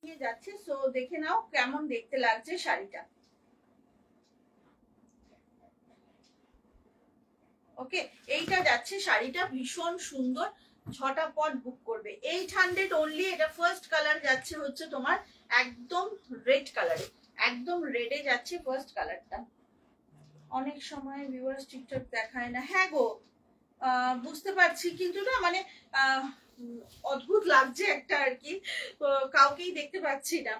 নিয়ে যাচ্ছে, সো দেখে নাও কেমন দেখতে লাগছে শাড়িটা। ওকে, এইটা যাচ্ছে শাড়িটা, ভীষণ সুন্দর, ঝটাপট বুক করবে। 800 অনলি। এটা ফার্স্ট কালার যাচ্ছে হচ্ছে তোমার একদম রেড কালারে, একদম রেডে যাচ্ছে ফার্স্ট কালারটা। অনেক সময় ভিউয়ার্স টিকটক দেখায় না, হ্যাঁ গো বুঝতে পারছি, কিন্তু না মানে অদ্ভুত লাগছে একটা আর কি, কাউকেই দেখতে পাচ্ছি না।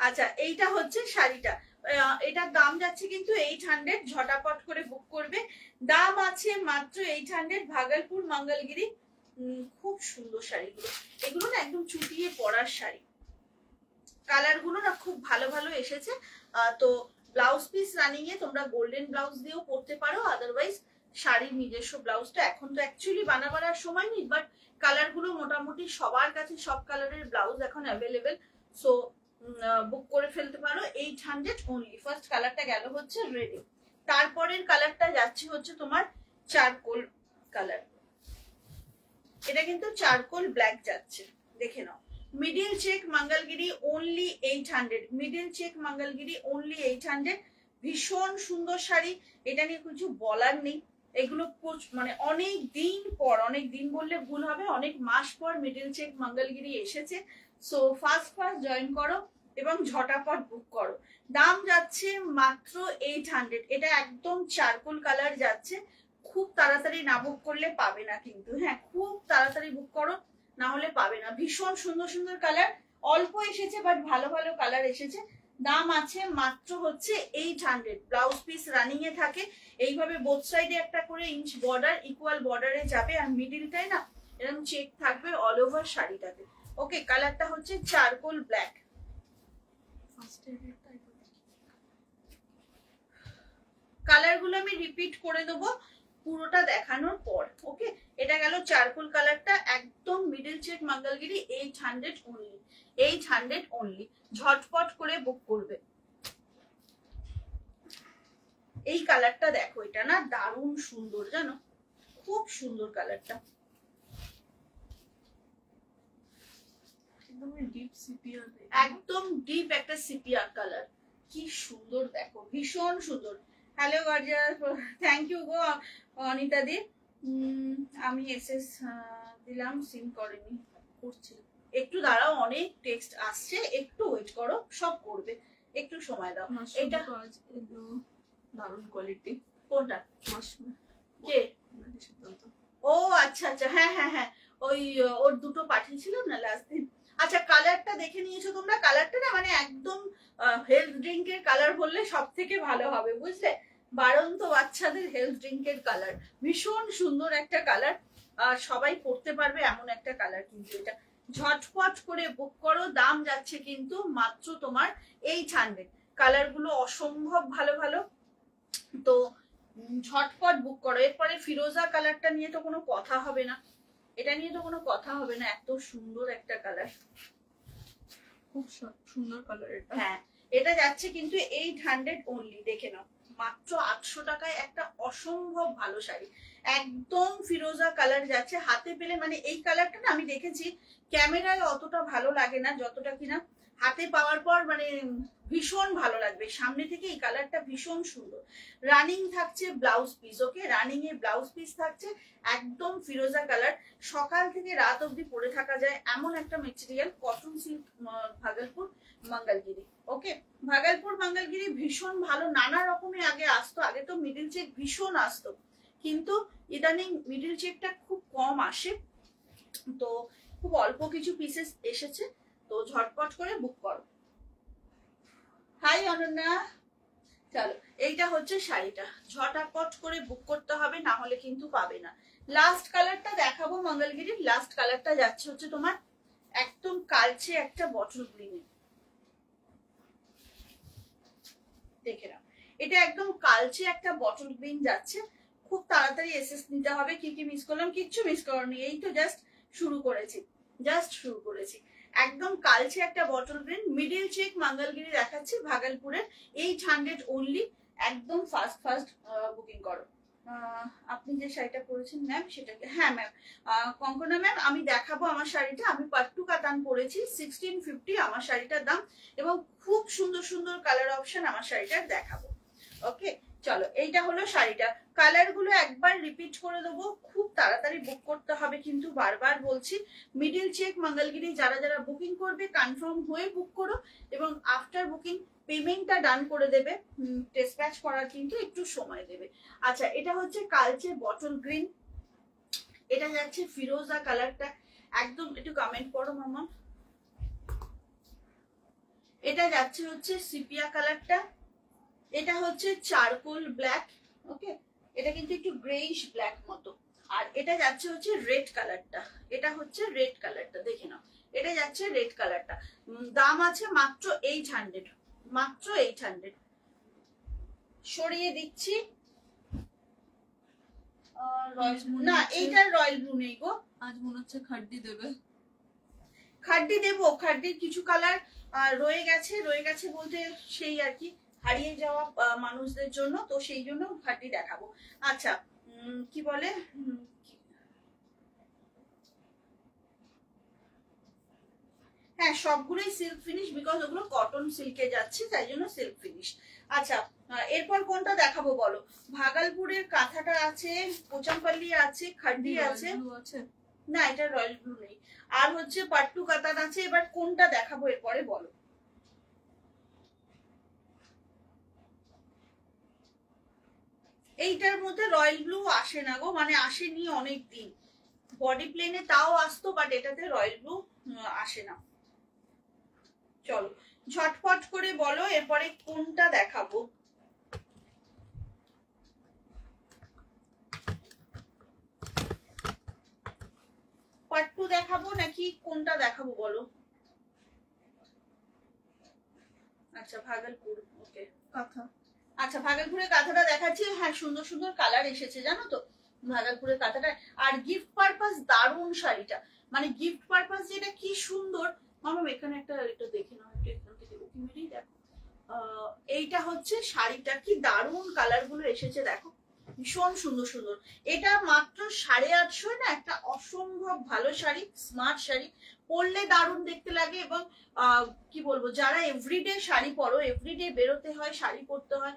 আচ্ছা, এইটা হচ্ছে শাড়িটা, এটার দাম যাচ্ছে কিন্তু 800, ঝটাপট করে বুক করবে। দাম আছে মাত্র 800, ভাগলপুর মঙ্গলগিরি। খুব সুন্দর শাড়িগুলো, এগুলো না একদম চুটিয়ে পরার শাড়ি, কালার গুলো না খুব ভালো ভালো এসেছে। তো ব্লাউজ পিস রানিং এ তোমরা গোল্ডেন ব্লাউজ দিয়েও পরতে পারো, আদারওয়াইজ শাড়ির নিজস্ব ব্লাউজটা এখন তো অ্যাকচুয়ালি বানাবার সময় নেই, বাট কালার গুলো মোটামুটি সবার কাছে সব কালারের ব্লাউজ এখন অ্যাভেলেবেল, সো বুক করে ফেলতে পারো। 800 অনলি। ফার্স্ট কালারটা গেল হচ্ছে রেডি, তারপরের কালারটা যাচ্ছে হচ্ছে তোমার চারকোল কালার। এটা কিন্তু চারকোল ব্ল্যাক যাচ্ছে, দেখে নাও। Middle check Mangalagiri only 800, middle check Mangalagiri only 800। ভীষণ সুন্দর শাড়ি, এটা নিয়ে কিছু বলার নেই। এগুলো মানে অনেক দিন পর, অনেক দিন বললে ভুল হবে, অনেক মাস পর মিডিল চেক মঙ্গলগিরি এসেছে। সো ফার্স্ট জয়েন করো এবং ঝটাপট বুক করো। দাম যাচ্ছে মাত্র 800। এটা একদম চারকোল কালার যাচ্ছে, খুব তাড়াতাড়ি না বুক করলে পাবে না কিন্তু, হ্যাঁ খুব তাড়াতাড়ি বুক করো, না হলে পাবে না। ভীষণ সুন্দর সুন্দর কালার, অল্প এসেছে বাট ভালো ভালো কালার এসেছে। দাম আছে মাত্র হচ্ছে 800। ব্লাউজ পিস রানিং এ থাকে, এইভাবে বোথ সাইডে একটা করে ইঞ্চ বর্ডার, ইকুয়াল বর্ডারে যাবে, আর মিডিলটাই না এরকম চেক থাকবে অল ওভার শাড়িটাতে। ওকে, কালারটা হচ্ছে চারকোল ব্ল্যাক। কালার গুলো আমি রিপিট করে দেবো পুরোটা দেখানোর পর। ওকে, এটা গেল চারকোল কালারটা, একদম middle check Mangalagiri, 800 only, 800 only. ঝটপট করে বুক করবে। এই কালারটা দেখো, এটা না দারুণ সুন্দর, জানো খুব সুন্দর কালারটা, একদম ডিপ একটা সিপিয়া কালার, কি সুন্দর দেখো, ভীষণ সুন্দর। হ্যালো গর্জিয়াস, থ্যাংক ইউ গো অনিতা দি। আমি এসএস দিলাম, সিন করেনি, করছি, একটু দাঁড়াও, অনেক টেক্সট আসছে, একটু ওয়েট করো, সব করবে, একটু সময় দাও। এটা দারুণ কোয়ালিটি। কোনটা? কে? ও আচ্ছা আচ্ছা, হ্যাঁ হ্যাঁ হ্যাঁ, ওই ওর দুটো পাঠিয়েছিল না লাস্ট দিন। আচ্ছা, কালারটা দেখে নিয়েছো তোমরা? কালারটা না মানে একদম হেলথ ড্রিঙ্কের কালার বললে সব থেকে ভালো হবে, বুঝলে, বাড়ন্ত বাচ্চাদের হেলথ ড্রিঙ্কের কালার, ভীষণ সুন্দর একটা কালার, সবাই পড়তে পারবে এমন একটা কালার কিন্তু এটা। ঝটপট করে বুক করো, দাম যাচ্ছে কিন্তু মাত্র তোমার 800। কালার গুলো অসম্ভব ভালো ভালো, তো ঝটপট বুক করো। এরপরে ফিরোজা কালারটা নিয়ে তো কোনো কথা হবে না, এটা নিয়ে তো কোনো কথা হবে না, এত সুন্দর একটা কালার, খুব সুন্দর কালার এটা। হ্যাঁ, এটা যাচ্ছে কিন্তু 800 অনলি, দেখে নাও, মাত্র 800 টাকায় একটা অসম্ভব ভালো শাড়ি, একদম ফিরোজা কালার যাচ্ছে। হাতে পেলে মানে এই কালারটা না আমি দেখেছি ক্যামেরায় অতটা ভালো লাগে না, যতটা কিনা হাতে পাওয়ার পর মানে ভীষণ ভালো লাগবে, সামনে থেকে এই কালারটা ভীষণ সুন্দর। রানিং থাকছে ব্লাউজ পিস, ওকে, রানিং এ ব্লাউজ পিস থাকছে, একদম ফিরোজা কালার, সকাল থেকে রাত অবধি পরে থাকা যায় এমন একটা material, cotton silk, Bhagalpur Mangalagiri. Okay, Bhagalpur Mangalagiri ভীষণ ভালো, নানা রকমের আগে আসতো, আগে তো মিডিল চেক ভীষণ আসতো, কিন্তু ইদানিং মিডিল চেকটা খুব কম আসে, তো খুব অল্প কিছু পিসেস এসেছে, তো ঝটপট করে বুক করো। হাই অনন্যা, চলো, এইটা হচ্ছে শাড়িটা, ঝটাপট করে বুক করতে হবে, না হলে কিন্তু পাবে না। লাস্ট কালারটা দেখাবো মঙ্গলগিরির, লাস্ট কালারটা যাচ্ছে হচ্ছে তোমার একদম কালচে একটা বটল গ্রিনে, দেখে নাও, এটা একদম কালচে একটা বটল গ্রিন যাচ্ছে। খুব তাড়াতাড়ি এসএস নিতে হবে। কি কি মিস করলাম? কিচ্ছু মিস করনি, এই তো জাস্ট শুরু করেছি, জাস্ট শুরু করেছি। একদম কালচে একটা bottle green, middle check Mangalagiri দেখাচ্ছি, ভাগলপুরের, 800 অনলি, একদম ফাস্ট বুকিং করো। আপনি যে শাড়িটা পরেছেন ম্যাম সেটাকে, হ্যাঁ ম্যাম কঙ্কনা ম্যাম আমি দেখাবো আমার শাড়িটা। আমি পাট্টু কাতান পরেছি, 1650 আমার শাড়িটার দাম, এবং খুব সুন্দর সুন্দর কালার অপশন আমার শাড়িটার দেখাবো। ওকে চলো, এইটা হলো শাড়িটা। কালার গুলো একবার রিপিট করে দেবো, খুব তাড়াতাড়ি বুক করতে হবে কিন্তু, বারবার বলছি। মিডিল চেক মঙ্গলগিরি যারা যারা বুকিং করবে কনফার্ম হয়ে বুক করো, এবং আফটার বুকিং পেমেন্টটা ডান করে দেবে। ডিসপ্যাচ করার কিন্তু একটু সময় দেবে। আচ্ছা, এটা হচ্ছে কালচে বটল গ্রিন, এটা যাচ্ছে ফিরোজা কালারটা, একদম একটু কমেন্ট করো মামা। এটা যাচ্ছে হচ্ছে সিপিয়া কালারটা, এটা হচ্ছে চারকোল ব্ল্যাক, ওকে এটা কিন্তু একটু গ্রেইশ ব্ল্যাক মতো। আর এটা যাচ্ছে হচ্ছে রেড কালারটা, এটা হচ্ছে রেড কালারটা, দেখে নাও এটা যাচ্ছে রেড কালারটা। দাম আছে মাত্র 800, মাত্র 800। সরিয়ে দিচ্ছি, না এইটা রয়্যাল ব্লু নেই গো, আজ মনে হচ্ছে খাড্ডি দেবে। খাড্ডি দেবো, খাড্ডির কিছু কালার রয়ে গেছে বলতে সেই আর কি হারিয়ে যাওয়া মানুষদের জন্য, তো সেই জন্য খাড্ডি দেখাবো। আচ্ছা কি বলে, হ্যাঁ সবগুলোই সিল্ক ফিনিশ, বিকজ ওগুলো কটন সিল্কে যাচ্ছে তাই জন্য সিল্ক ফিনিশ। আচ্ছা এরপর কোনটা দেখাবো বলো? ভাগলপুরের কাঁথাটা আছে, পোচামপাল্লি আছে, খাড্ডি আছে, না এটা রয়্যাল ব্লু নেই, আর হচ্ছে পাট্টু কাতান আছে। এবার কোনটা দেখাবো এরপরে বলো? এইটার মধ্যে রয়্যাল ব্লু আসে না গো, মানে আসেনি অনেক দিন। বডি প্লেনে তাও আসতো, বাট এটাতে রয়্যাল ব্লু আসে না। চলো ঝটপট করে বলো এরপরে কোনটা দেখাবো। পাট্টু দেখাবো নাকি কোনটা দেখাবো বলো? আচ্ছা ভাগলপুর, ওকে কাঁথা। আচ্ছা ভাগলপুরের কাঁথাটা দেখাচ্ছি। হ্যাঁ সুন্দর সুন্দর কালার এসেছে জানো তো ভাগলপুরের কাঁথাটা। আর গিফট পারপাস দারুণ শাড়িটা, মানে গিফট পারপাস যেটা কি সুন্দর। মামাম এখানে একটা এটা দেখে নাও, একটু এখান থেকে উকি মেরেই দেখো। এইটা হচ্ছে শাড়িটা, কি দারুণ কালার গুলো এসেছে দেখো, ভীষণ সুন্দর সুন্দর। এটা মাত্র 850 না, একটা অসম্ভব ভালো শাড়ি, স্মার্ট শাড়ি, পরলে দারুণ দেখতে লাগে। এবং কি বলবো, যারা এভরিডে শাড়ি পরো, এভরিডে বেরোতে হয় শাড়ি পরতে হয়,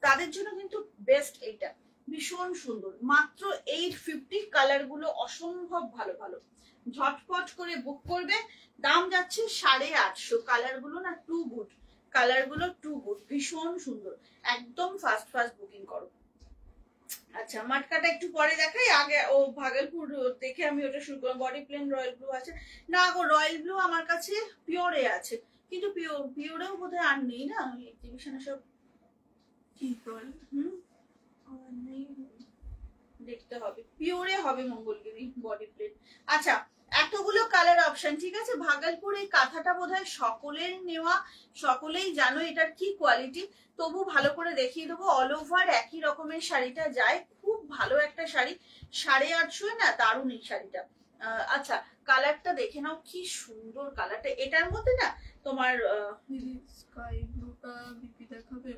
তাদের জন্য কিন্তু বেস্ট এইটা, ভীষণ সুন্দর। মাত্র 850, কালার গুলো অসম্ভব ভালো ভালো, ঝটপট করে বুক করবে। দাম যাচ্ছে 850, কালার গুলো না টু গুড, কালার গুলো টু গুড, ভীষণ সুন্দর, একদম ফাস্ট ফাস্ট বুকিং করো। আচ্ছা মাটকাটা একটু পরে দেখাই, আগে ও ভাগলপুর দেখে আমি ওটা শুরু করলাম। বডি প্লেন রয়্যাল ব্লু আছে না গো, রয়্যাল ব্লু আমার কাছে পিওরে আছে, কিন্তু পিওরেও বোধহয় আর নেই না, এক্সিবিশনে সব কি বল। দেখতে হবে, পিওরে হবে মঙ্গলগিরি বডি প্লেন। আচ্ছা এতগুলো কালার অপশন, ঠিক আছে। ভাগলপুর এই কাঁথাটা বোধহয় সকলের নেওয়া, সকলেই জানো এটার কি কোয়ালিটি, তবু ভালো করে দেখিয়ে দেবো। অল ওভার একই রকমের শাড়িটা যায়, খুব ভালো একটা শাড়ি, 850 না, দারুণ এই শাড়িটা। আচ্ছা কালারটা দেখে নাও, কি সুন্দর কালারটা। এটার মধ্যে না তোমার স্কাই ব্লুটা বিপি দেখাবে,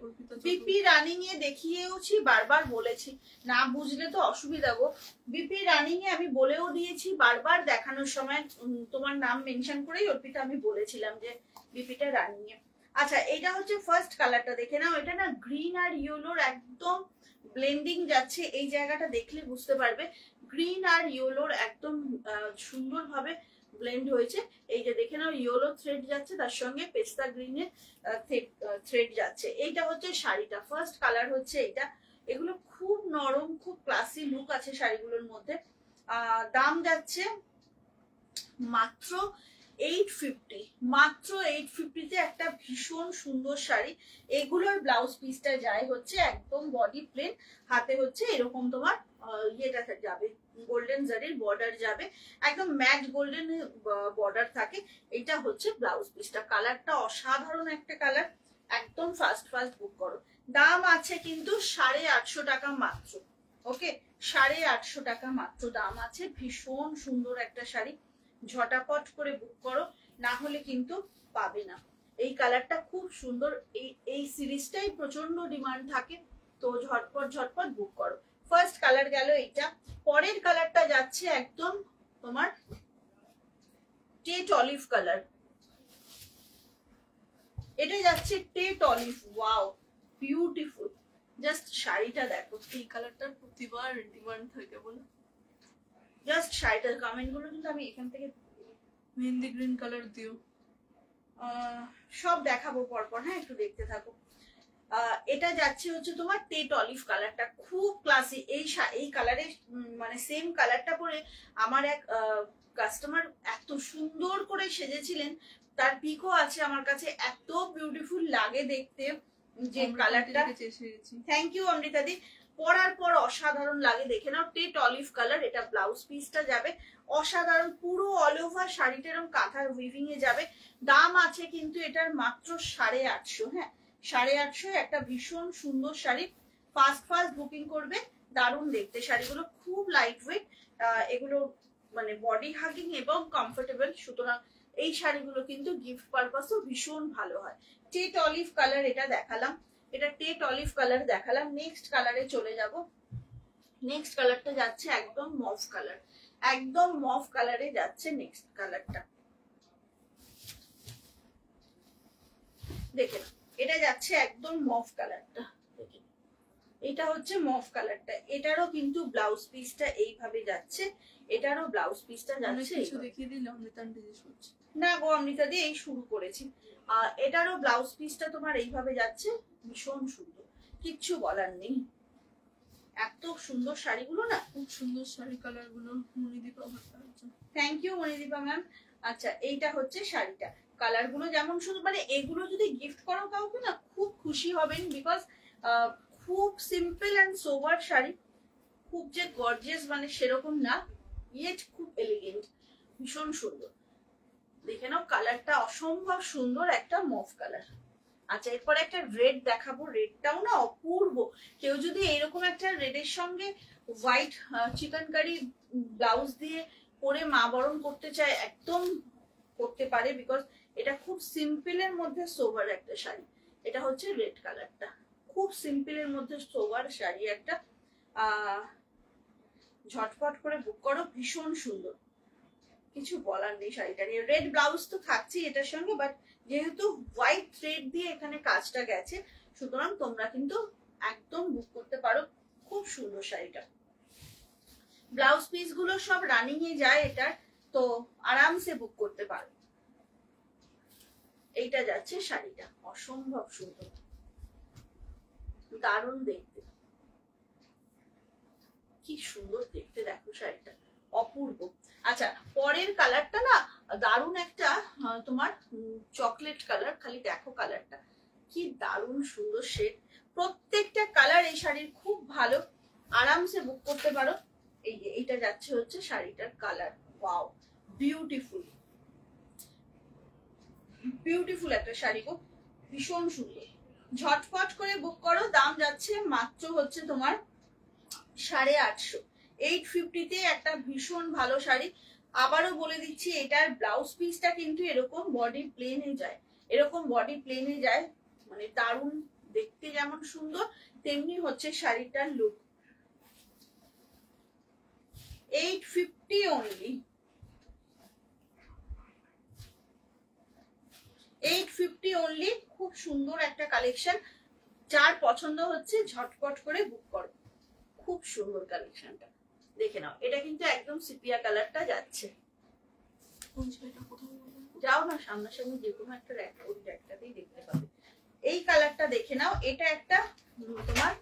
বিপি রানিং এ দেখিয়েওছি, বারবার বলেছি, না বুঝলে তো অসুবিধা গো। বিপি রানিং এ আমি বলেও দিয়েছি বারবার, দেখানোর সময় তোমার নাম মেনশন করেই অর্পিতা আমি বলেছিলাম যে বিপিটা রানিং এ। আচ্ছা এটা হচ্ছে ফার্স্ট কালারটা, দেখে নাও। এটা না গ্রিন আর ইয়েলোর একদম ব্লেন্ডিং যাচ্ছে, এই জায়গাটা দেখলে বুঝতে পারবে গ্রিন আর ইয়েলোর একদম সুন্দরভাবে ব্লেন্ড হয়েছে। এই যে দেখে নাও, ইয়েলো থ্রেড যাচ্ছে, তার সঙ্গে পেস্তা গ্রিনের থ্রেড যাচ্ছে। এইটা হচ্ছে শাড়িটা, ফার্স্ট কালার হচ্ছে এইটা। এগুলো খুব নরম, খুব ক্লাসি লুক আছে শাড়িগুলোর মধ্যে। দাম যাচ্ছে মাত্র 850, মাত্র 850 তে একটা ভীষণ সুন্দর শাড়ি। এগুলোর ব্লাউজ পিসটা যায় হচ্ছে একদম বডি প্লেন, হাতে হচ্ছে এরকম তোমার ইয়েটা যাবে, গোল্ডেন জারির বর্ডার যাবে, একদম ম্যাট গোল্ডেন বর্ডার থাকে। এটা হচ্ছে ব্লাউজ পিসটা, কালারটা অসাধারণ একটা কালার, একদম ফাস্ট ফাস্ট বুক করো। দাম আছে কিন্তু 850 টাকা মাত্র, ওকে 850 টাকা মাত্র দাম আছে। ভীষণ সুন্দর একটা শাড়ি, ঝটাপট করে বুক করো, না হলে কিন্তু পাবে না। এই কালারটা খুব সুন্দর, এই সিরিজটাই প্রচন্ড ডিমান্ড থাকে, তো ঝটপট ঝটপট বুক করো। ফার্স্ট কালার গেল এইটা। পরের কালারটা যাচ্ছে একদম তোমার টেট অলিভ কালার। এটা যাচ্ছে TET olive. Wow beautiful, just শাড়িটা দেখো। এই কালারটার প্রতিবার ডিমান্ড থাকে বলে। জাস্ট শাড়িটার কমেন্ট গুলো কিন্তু আমি এখান থেকে মেহেন্দি গ্রিন কালার দিও। সব দেখাবো পরপর, হ্যাঁ একটু দেখতে থাকো। এটা যাচ্ছে হচ্ছে তোমার টেট অলিভ কালারটা, খুব ক্লাসি। এই কালারে মানে সেম কালারটা পরে আমার এক কাস্টমার এত সুন্দর করে সেজেছিলেন, তার পিকও আছে আমার কাছে, এত বিউটিফুল লাগে দেখতে যে কালারটা। থ্যাংক ইউ অমৃতাদি। পরার পর অসাধারণ লাগে, দেখে নাও। টেট অলিভ কালার, এটা ব্লাউজ পিসটা যাবে অসাধারণ, পুরো অল ওভার শাড়িটা এরকম কাঁথার উইভিং এ যাবে। দাম আছে কিন্তু এটার মাত্র 850। হ্যাঁ 850, একটা ভীষণ সুন্দর শাড়ি। ফার্স্ট বুকিং করবে, দারুণ দেখতে শাড়িগুলো, খুব লাইট ওয়েট, এগুলো মানে বডি হাগিং এবং কমফোর্টেবল, সুতরাং এই শাড়িগুলো কিন্তু গিফট পারপাসও ভীষণ ভালো হয়। টেট অলিভ কালার এটা দেখালাম, এটা টেট অলিভ কালার দেখালাম। নেক্সট কালারে চলে যাব। নেক্সট কালারটা যাচ্ছে একদম মভ কালার, একদম মভ কালারে যাচ্ছে নেক্সট কালারটা। দেখেন এটা যাচ্ছে একদম মভ কালারটা, দেখেন এটা হচ্ছে মভ কালারটা। এটারও কিন্তু ব্লাউজ পিসটা এইভাবে যাচ্ছে, এটারও ব্লাউজ পিসটা যাচ্ছে। কিছু দেখিয়ে দিলে অমৃতা আন্টি জিজ্ঞেস করছে। না গো অমৃতা দিয়ে এই শুরু করেছি। এটারও ব্লাউজ পিসটা তোমার এইভাবে যাচ্ছে, ভীষণ সুন্দর, কিচ্ছু বলার নেই। এত সুন্দর শাড়িগুলো না, খুব সুন্দর শাড়ি কালার গুলো। Monidipa Bhattacharya, thank you Monidipa ma'am. আচ্ছা এইটা হচ্ছে শাড়িটা, কালার গুলো যেমন সুন্দর, মানে এগুলো যদি গিফট করো কাউকে না খুব খুশি হবেন, বিকজ খুব সিম্পল অ্যান্ড সোবার শাড়ি, খুব যে গর্জিয়াস মানে সেরকম না, ইয়েট খুব এলিগেন্ট, ভীষণ সুন্দর। দেখে নাও কালারটা অসম্ভব সুন্দর, একটা মভ কালার। আচ্ছা এরপর একটা রেড দেখাবো, রেডটাও না অপূর্ব। কেউ যদি এরকম একটা রেডের সঙ্গে হোয়াইট চিকেন কারি ব্লাউজ দিয়ে পরে মা বরণ করতে চায়, একদম করতে পারে, বিকজ এটা খুব সিম্পলের মধ্যে সোবার একটা শাড়ি। এটা হচ্ছে রেড কালারটা, খুব সিম্পলের মধ্যে সোবার শাড়ি একটা। ঝটপট করে বুক করো, ভীষণ সুন্দর, কিছু বলার নেই শাড়িটা নিয়ে। রেড ব্লাউজ তো থাকছেই এটার সঙ্গে, বাট যেহেতু হোয়াইট থ্রেড দিয়ে এখানে কাজটা গেছে, সুতরাং তোমরা কিন্তু একদম বুক করতে পারো, খুব সুন্দর শাড়িটা। ব্লাউজ পিস গুলো সব রানিং এ যায় এটার, তো আরামসে বুক করতে পারো। এইটা যাচ্ছে শাড়িটা, অসম্ভব সুন্দর, দারুণ দেখতে, কি সুন্দর দেখতে, দেখো শাড়িটা অপূর্ব। আচ্ছা পরের কালারটা না দারুণ একটা তোমার চকলেট কালার, খালি দেখো কালারটা কি দারুণ সুন্দর শেড। প্রত্যেকটা কালার এই শাড়ির খুব ভালো, আরামসে বুক করতে পারো। এই যে এইটা যাচ্ছে হচ্ছে শাড়িটার কালার, ওয়াও বিউটিফুল, বিউটিফুল একটা শাড়ি গো, ভীষণ সুন্দর। ঝটপট করে বুক করো, দাম যাচ্ছে মাত্র হচ্ছে তোমার 850। 850-তে একটা ভীষণ ভালো শাড়ি। আবারও বলে দিচ্ছি এটার ব্লাউজ পিসটা কিন্তু এরকম বডি প্লেনে যায়, এরকম বডি প্লেনে যায়, মানে দারুণ দেখতে, যেমন সুন্দর তেমনি হচ্ছে শাড়িটার লুক। 850 only, 850 only. খুব সুন্দর একটা কালেকশন, যার পছন্দ হচ্ছে ঝটপট করে বুক করো, খুব সুন্দর কালেকশনটা দেখে নাও। এটা কিন্তু একদম সিপিয়া কালারটা যাচ্ছে। যাও না সামনাসামনি যে কোনো একটা র্যাক, ওই র্যাকটাতেই দেখতে পাবে। এই কালারটা দেখে নাও, এটা একটা তোমার,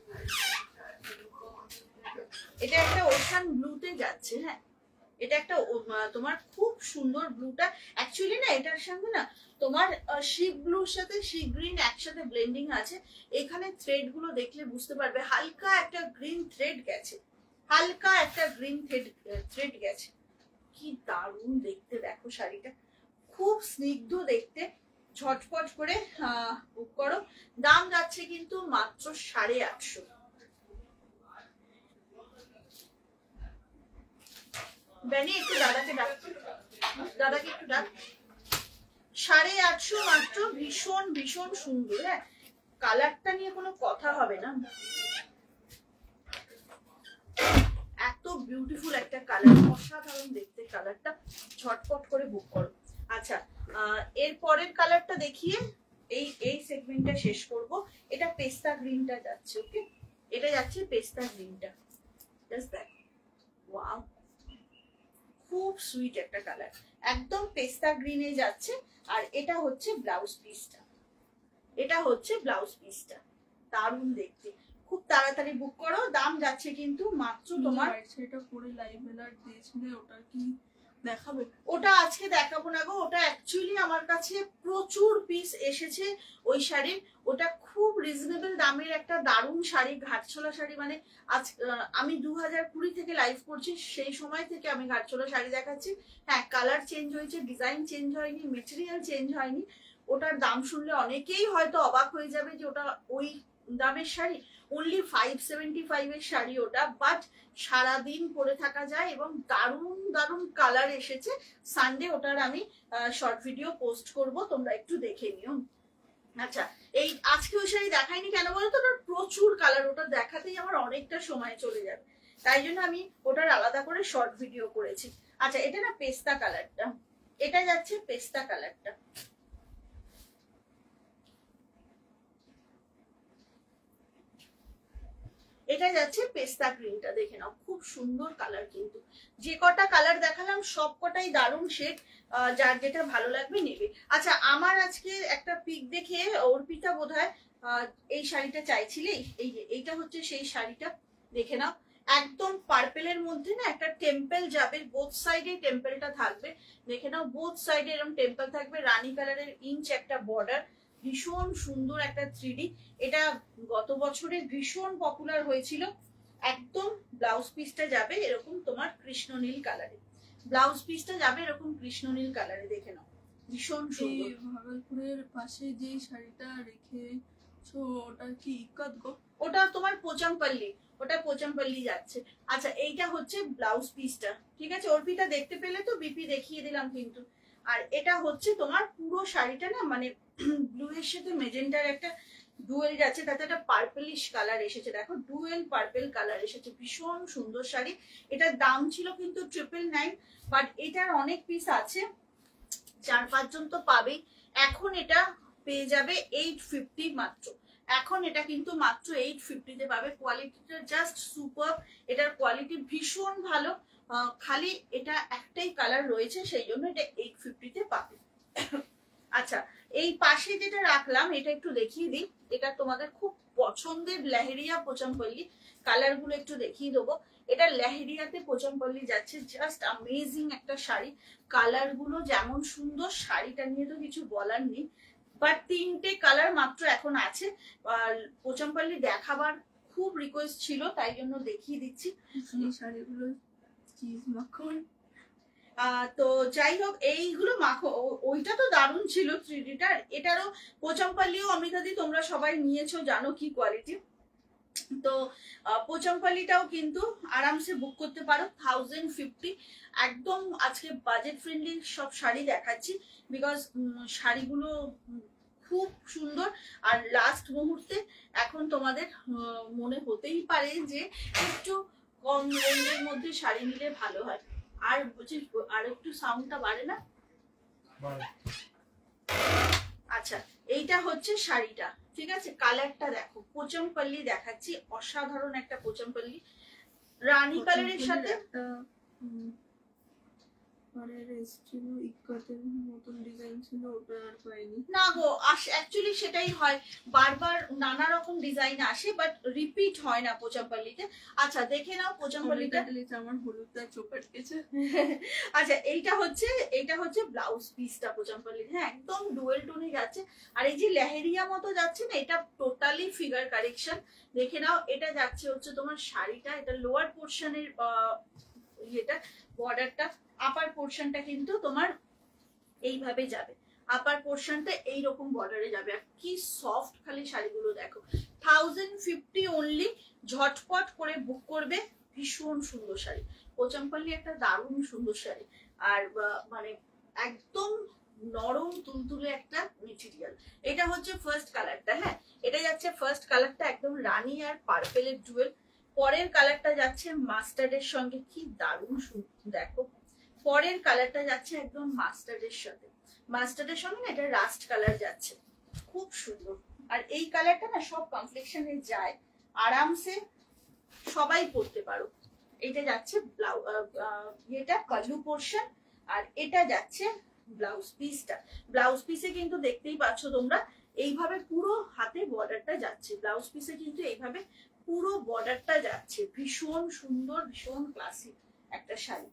এটা একটা ওশান ব্লুতে যাচ্ছে। হ্যাঁ এটা একটা তোমার খুব সুন্দর ব্লুটা, অ্যাকচুয়ালি না এটার সঙ্গে না তোমার সি ব্লুর সাথে সি গ্রিন একসাথে ব্লেন্ডিং আছে। এখানে থ্রেড গুলো দেখলে বুঝতে পারবে, হালকা একটা গ্রিন থ্রেড গেছে, হালকা একটা গ্রিন থ্রেড গেছে, কি দারুণ দেখতে দেখো শাড়িটা, খুব স্নিগ্ধ দেখতে। ঝটপট করে বুক করো, দাম যাচ্ছে কিন্তু মাত্র 850। বেনি একটু দাদাকে ডাক, দাদাকে একটু ডাক। 850 মাত্র, ভীষণ ভীষণ সুন্দর। হ্যাঁ কালারটা নিয়ে কোনো কথা হবে না। এত বিউটিফুল একটা কালার, অসাধারণ দেখতে কালারটা, ঝটপট করে বুক করো। আচ্ছা এর পরের কালারটা দেখিয়ে এই সেগমেন্টটা শেষ করব। এটা পেস্তা গ্রিনটা যাচ্ছে, ওকে এটা যাচ্ছে পেস্তা গ্রিনটা, জাস্ট দেখো ওয়াও খুব সুইট একটা কালার, একদম পেস্তা গ্রিনে যাচ্ছে। আর এটা হচ্ছে ব্লাউজ পিসটা, এটা হচ্ছে ব্লাউজ পিসটা, দারুণ দেখতে, খুব তাড়াতাড়ি বুক করো। দাম যাচ্ছে কিন্তু মাত্র তোমার, সেটা পরে লাইভ মেলার দিয়েছিলে, ওটা কি দেখাবে? ওটা আজকে দেখাবো না গো, ওটা অ্যাকচুয়ালি আমার কাছে প্রচুর পিস এসেছে ওই শাড়ির। ওটা খুব রিজনেবল দামের একটা দারুণ শাড়ি, ঘাটছোলা শাড়ি। মানে আজ আমি 2020 থেকে লাইভ করছি, সেই সময় থেকে আমি ঘাটছোলা শাড়ি দেখাচ্ছি। হ্যাঁ কালার চেঞ্জ হয়েছে, ডিজাইন চেঞ্জ হয়নি, মেটেরিয়াল চেঞ্জ হয়নি। ওটার দাম শুনলে অনেকেই হয়তো অবাক হয়ে যাবে যে ওটা ওই দামের শাড়ি, অনলি 575 এর শাড়ি ওটা, বাট সারাদিন পরে থাকা যায় এবং দারুণ দারুণ কালার এসেছে। সানডে ওটার আমি শর্ট ভিডিও পোস্ট করব, তোমরা একটু দেখে নিও। আচ্ছা এই আজকে ওই শাড়ি দেখাইনি কেন বলতো, ওটার প্রচুর কালার, ওটা দেখাতেই আমার অনেকটা সময় চলে যাবে, তাই জন্য আমি ওটার আলাদা করে শর্ট ভিডিও করেছি। আচ্ছা এটা না পেস্তা কালারটা, এটা যাচ্ছে পেস্তা কালারটা, এটা যাচ্ছে পেস্তা গ্রিনটা, দেখে নাও খুব সুন্দর কালার। কিন্তু যে কটা কালার দেখালাম সব কটাই দারুণ শেড, যার যেটা ভালো লাগবে নেবে। আচ্ছা আমার আজকে একটা পিক দেখে অর্পিতা বোধহয় এই শাড়িটা চাইছিলে, এই যে এইটা হচ্ছে সেই শাড়িটা, দেখে নাও একদম পার্পেলের মধ্যে না একটা টেম্পল যাবে, বোথ সাইডে টেম্পলটা থাকবে, দেখে নাও বোথ সাইডে এরকম টেম্পল থাকবে, রানী কালারের ইঞ্চ একটা বর্ডার, ভীষণ সুন্দর একটা 3D। এটা গত বছরে ভীষণ পপুলার হয়েছিল। একদম ব্লাউজ পিসটা যাবে এরকম তোমার কৃষ্ণনীল কালারে, ব্লাউজ পিসটা যাবে এরকম কৃষ্ণনীল কালারে, দেখে নাও ভীষণ সুন্দর। ভাগলপুরের পাশে যে শাড়িটা রেখেছো ওটা কি ইক্কত গো? ওটা তোমার পোচামপল্লি, ওটা পোচামপল্লি যাচ্ছে। আচ্ছা এইটা হচ্ছে ব্লাউজ পিসটা, ঠিক আছে অর্পিতা দেখতে পেলে তো, বিপি দেখিয়ে দিলাম কিন্তু। আর এটা হচ্ছে তোমার পুরো শাড়িটা না মানে ব্লু এর সাথে মেজেন্টার একটা ডুয়েল যাচ্ছে, তাতে একটা পার্পলিশ কালার এসেছে, দেখো ডুয়েল পার্পল কালার এসেছে, ভীষণ সুন্দর শাড়ি। এটার দাম ছিল কিন্তু 999, বাট এটার অনেক পিস আছে, 4-5 জন তো পাবেই। এখন এটা পেয়ে যাবে 850 মাত্র, এখন এটা কিন্তু মাত্র 850 তে পাবে। কোয়ালিটিটা জাস্ট সুপার, এটার কোয়ালিটি ভীষণ ভালো, খালি এটা একটাই কালার রয়েছে সেই জন্য এটা 850 তে পাবে। আচ্ছা এই পাশে যেটা রাখলাম এটা একটু দেখিয়ে দিই, এটা তোমাদের খুব পছন্দের লেহেরিয়া পোচামপল্লি, কালার গুলো একটু দেখিয়ে দেবো। এটা লেহেরিয়াতে পোচামপল্লি যাচ্ছে, জাস্ট অ্যামেজিং একটা শাড়ি, কালার গুলো যেমন সুন্দর, শাড়িটা নিয়ে তো কিছু বলার নেই। বাট 3টে কালার মাত্র এখন আছে, আর পোচামপল্লি দেখাবার খুব রিকোয়েস্ট ছিল তাই জন্য দেখিয়ে দিচ্ছি। এই শাড়িগুলো চিজ মাখন। তো যাই হোক এইগুলো মাখো, ওইটা তো দারুণ ছিল 3Dটার, এটারও পোচামপল্লিও অমৃতাদি তোমরা সবাই নিয়েছো, জানো কি কোয়ালিটি। তো পোচামপল্লিটাও কিন্তু আরামসে বুক করতে পারো 1050, একদম আজকে বাজেট ফ্রেন্ডলি সব শাড়ি দেখাচ্ছি, বিকজ শাড়িগুলো খুব সুন্দর। আর লাস্ট মুহূর্তে এখন তোমাদের মনে হতেই পারে যে একটু কম রেঞ্জের মধ্যে শাড়ি নিলে ভালো হয়। আর বলছি আর একটু সাউন্ডটা বাড়ে না? আচ্ছা এইটা হচ্ছে শাড়িটা, ঠিক আছে কালারটা দেখো, পোচামপল্লি দেখাচ্ছি, অসাধারণ একটা পোচামপল্লি, রানী কালারের সাথে একটা ছিল ইক্কতের মতন ডিজাইন ছিল, ওটা আর পাইনি। না গো অ্যাকচুয়ালি সেটাই হয়, বারবার নানা রকম ডিজাইন আসে বাট রিপিট হয় না পোচামপল্লিতে। আচ্ছা দেখে নাও পোচামপল্লিটা, আমার হলুদটা চোখ আটকেছে। আচ্ছা এইটা হচ্ছে ব্লাউজ পিসটা পোচামপল্লি, হ্যাঁ একদম ডুয়েল টোনে যাচ্ছে। আর এই যে লেহেরিয়া মতো যাচ্ছে না, এটা টোটালি ফিগার কারেকশন, দেখে নাও। এটা যাচ্ছে হচ্ছে তোমার শাড়িটা, এটা লোয়ার পোর্শনের ইয়েটা বর্ডারটা, আপার পোর্শনটা কিন্তু তোমার এইভাবে যাবে, আপার পোর্শনটা এইরকম বর্ডারে যাবে। আর কি সফট খালি শাড়িগুলো দেখো, 1050 অনলি, ঝটপট করে বুক করবে, ভীষণ সুন্দর শাড়ি। পোচামপল্লি একটা দারুণ সুন্দর শাড়ি, আর মানে একদম নরম তুলতুলে একটা মেটেরিয়াল। এটা হচ্ছে ফার্স্ট কালারটা, হ্যাঁ এটা যাচ্ছে ফার্স্ট কালারটা, একদম রানী আর পার্পেলের ডুয়েল, পরের কালারটা যাচ্ছে মাস্টার্ডের সঙ্গে, কি দারুণ সুন্দর দেখো। পরের কালারটা যাচ্ছে একদম মাস্টার্ডের সাথে, মাস্টার্ডের সঙ্গে না এটা রাস্ট কালার যাচ্ছে, খুব সুন্দর। আর এই কালারটা না সব কমপ্লেকশনে যায়, আরামসে সবাই পরতে পারো। এটা যাচ্ছে এটা পাল্লু পোর্শন, আর এটা যাচ্ছে ব্লাউজ পিসটা। ব্লাউজ পিসে কিন্তু দেখতেই পাচ্ছ তোমরা এইভাবে পুরো হাতে বর্ডারটা যাচ্ছে, ব্লাউজ পিসে কিন্তু এইভাবে পুরো বর্ডারটা যাচ্ছে। ভীষণ সুন্দর, ভীষণ ক্লাসিক একটা শাড়ি,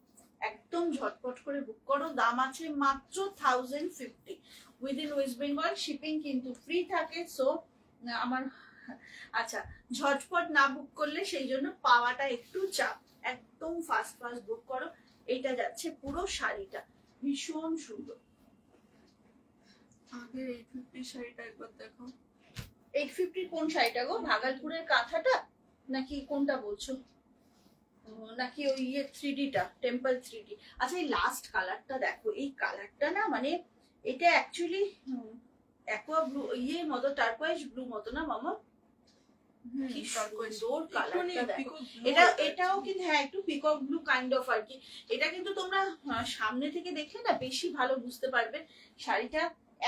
একদম ঝটপট করে বুক করো। দাম আছে মাত্র 1050 উইদিন ওয়েস্ট বেঙ্গল, শিপিং কিন্তু ফ্রি থাকে। সো আমার আচ্ছা, ঝটপট না বুক করলে সেই জন্য পাওয়াটা একটু চাপ, একদম ফাস্ট ফাস্ট বুক করো। এইটা যাচ্ছে পুরো শাড়িটা, ভীষণ সুন্দর। আগে 850 শাড়িটা একবার দেখো। 850 কোন শাড়িটা গো? ভাগলপুরের কাঁথাটা নাকি কোনটা বলছো? নাকি ওই ইয়ে 3Dটা, টেম্পল 3D? আচ্ছা, এই লাস্ট কালারটা দেখো, এই কালারটা না মানে এটা অ্যাকচুয়ালি অ্যাকোয়া ব্লু ইয়ে মতো, টার্কোয়াইজ ব্লু মতো না মামা? কি সুন্দর কালারটা দেখো। এটাও কিন্তু হ্যাঁ একটু পিকক ব্লু কাইন্ড অফ আর কি। এটা কিন্তু তোমরা সামনে থেকে দেখলে না বেশি ভালো বুঝতে পারবে শাড়িটা,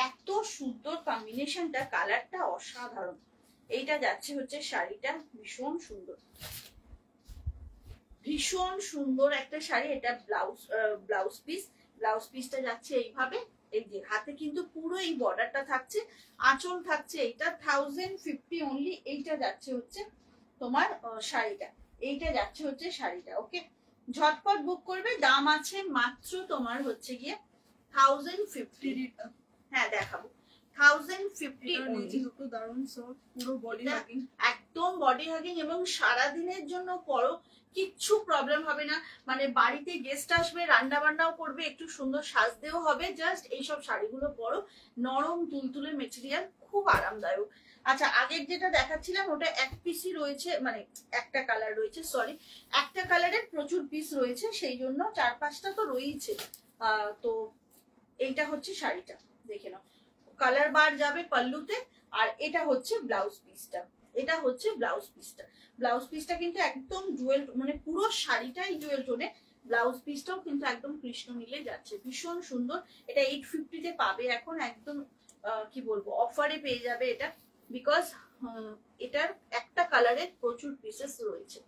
এত সুন্দর কম্বিনেশনটা, কালারটা অসাধারণ। এইটা যাচ্ছে হচ্ছে শাড়িটা, ভীষণ সুন্দর, ভীষণ সুন্দর একটা শাড়ি। এটা ব্লাউজ পিস, ব্লাউজ পিসটা যাচ্ছে এইভাবে, এই যে হাতে কিন্তু পুরো এই বর্ডারটা থাকছে, আঁচল থাকছে। এইটা 1050 অনলি। এইটা যাচ্ছে হচ্ছে তোমার শাড়িটা, এইটা যাচ্ছে হচ্ছে শাড়িটা। ওকে, ঝটপট বুক করবে, দাম আছে মাত্র তোমার হচ্ছে গিয়ে 1050। হ্যাঁ দেখাবো, 1050 অনলি। দারুণ সফট, পুরো বডি হাগিং, একদম বডি হাগিং, এবং সারাদিনের জন্য পরো, কিচ্ছু প্রবলেম হবে না। মানে বাড়িতে গেস্ট আসবে, রান্না বান্নাও করবে, একটু সুন্দর সাজতেও হবে, জাস্ট এইসব শাড়িগুলো পরো, নরম তুলতুলে মেটেরিয়াল, খুব আরামদায়ক। আচ্ছা, আগের যেটা দেখাচ্ছিলাম ওটা এক পিসই রয়েছে, মানে একটা কালার রয়েছে, সরি একটা কালারের প্রচুর পিস রয়েছে, সেই জন্য 4-5টা তো রয়েছে। তো এইটা হচ্ছে শাড়িটা, দেখে নাও, কালার বার যাবে পাল্লুতে। আর এটা হচ্ছে ব্লাউজ পিসটা, এটা হচ্ছে ব্লাউজ পিসটা। ব্লাউজ পিসটা কিন্তু একদম জুয়েল, মানে পুরো শাড়িটাই জুয়েল টোনে, ব্লাউজ পিসটাও কিন্তু একদম কৃষ্ণ নীলে যাচ্ছে, ভীষণ সুন্দর। এটা 850-তে পাবে এখন, একদম কি বলবো অফারে পেয়ে যাবে এটা, বিকজ এটার একটা কালারের প্রচুর পিসেস রয়েছে।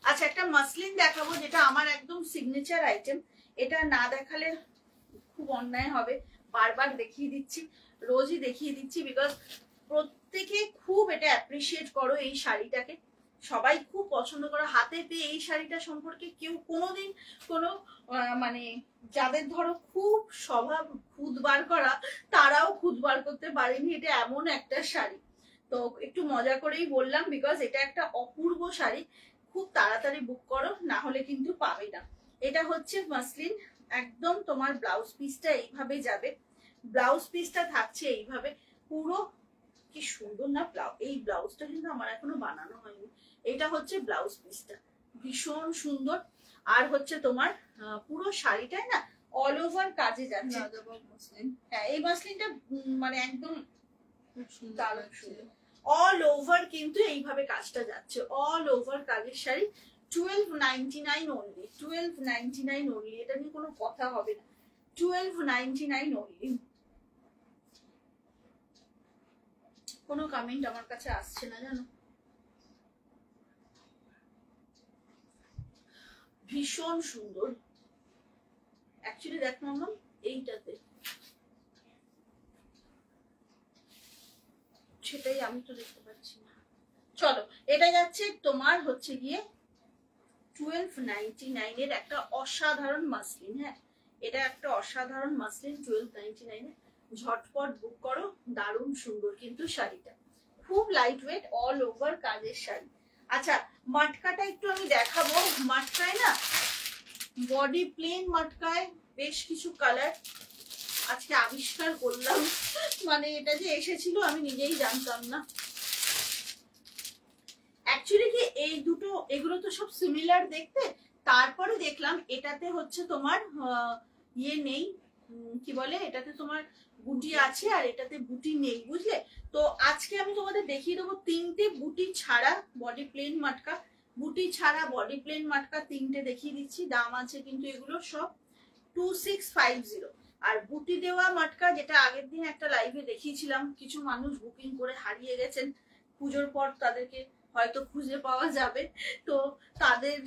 আচ্ছা, একটা মাসলিন দেখাবো যেটা আমার একদম সিগনেচার আইটেম, এটা না দেখালে খুব অন্যায় হবে, বারবার দেখিয়ে দিচ্ছি, রোজই দেখিয়ে দিচ্ছি, বিকজ প্রত্যেকে খুব এটা অ্যাপ্রিসিয়েট করো এই শাড়িটাকে, সবাই খুব পছন্দ করো। হাতে পেয়ে এই শাড়িটা সম্পর্কে কেউ কোনোদিন কোনো মানে যাদের ধরো খুব স্বভাব খুদ বার করা, তারাও খুদ বার করতে পারেনি, এটা এমন একটা শাড়ি। তো একটু মজা করেই বললাম, বিকজ এটা একটা অপূর্ব শাড়ি, খুব তাড়াতাড়ি বুক করো, না হলে কিন্তু পাবে না। এটা হচ্ছে মাসলিন, একদম তোমার ব্লাউজ পিসটা এইভাবে যাবে, ব্লাউজ পিসটা থাকছে এইভাবে পুরো, কি সুন্দর না এই ব্লাউজটা, কিন্তু আমার এখনো বানানো হয়নি। এটা হচ্ছে ব্লাউজ পিসটা, ভীষণ সুন্দর। আর হচ্ছে তোমার পুরো শাড়িটায় না অল ওভার কাজে যাচ্ছে। হ্যাঁ, এই মাসলিনটা মানে একদম দারুণ সুন্দর, অল ওভার কিন্তু এইভাবে কাজটা যাচ্ছে, অল ওভার কাজের শাড়ি। 1299 অনলি, 1299 অনলি, এটা নিয়ে কোনো কথা হবে না, 1299 অনলি। কোনো কমেন্ট আমার কাছে আসছে না জানো, ভীষণ সুন্দর। অ্যাকচুয়ালি দেখ মামা, এইটাতে সেটাই আমি তো দেখতে পাচ্ছি না। চলো, এটা যাচ্ছে তোমার হচ্ছে গিয়ে 1299 এর একটা অসাধারণ মাসলিন। হ্যাঁ, এটা একটা অসাধারণ মাসলিন, 1299 এর। ঝটপট বুক করো, দারুণ সুন্দর কিন্তু শাড়িটা, খুব লাইট ওয়েট, অল ওভার কাজের শাড়ি। আচ্ছা, মাটকাটা একটু আমি দেখাবো। মাটকায় না বডি প্লেন মাটকায় বেশ কিছু কালার আজকে আবিষ্কার করলাম, মানে এটা যে এসেছিল আমি নিজেই জানতাম না। অ্যাকচুয়ালি কি এই দুটো, এগুলো তো সব সিমিলার দেখতে, তারপরে দেখলাম এটাতে হচ্ছে তোমার ইয়ে নেই, কি বলে, এটাতে তোমার বুটি আছে আর এটাতে বুটি নেই, বুঝলে? তো আজকে আমি তোমাদের দেখিয়ে দেবো তিনটে বুটি ছাড়া বডি প্লেন মাটকা, বুটি ছাড়া বডি প্লেন মাটকা তিনটে দেখিয়ে দিচ্ছি। দাম আছে কিন্তু এগুলো সব 2650। আর বুটি দেওয়া মাটকা, যেটা আগের দিন একটা লাইভে দেখিয়েছিলাম, কিছু মানুষ বুকিং করে হারিয়ে গেছেন, পুজোর পর তাদেরকে হয়তো খুঁজে পাওয়া যাবে। তো তাদের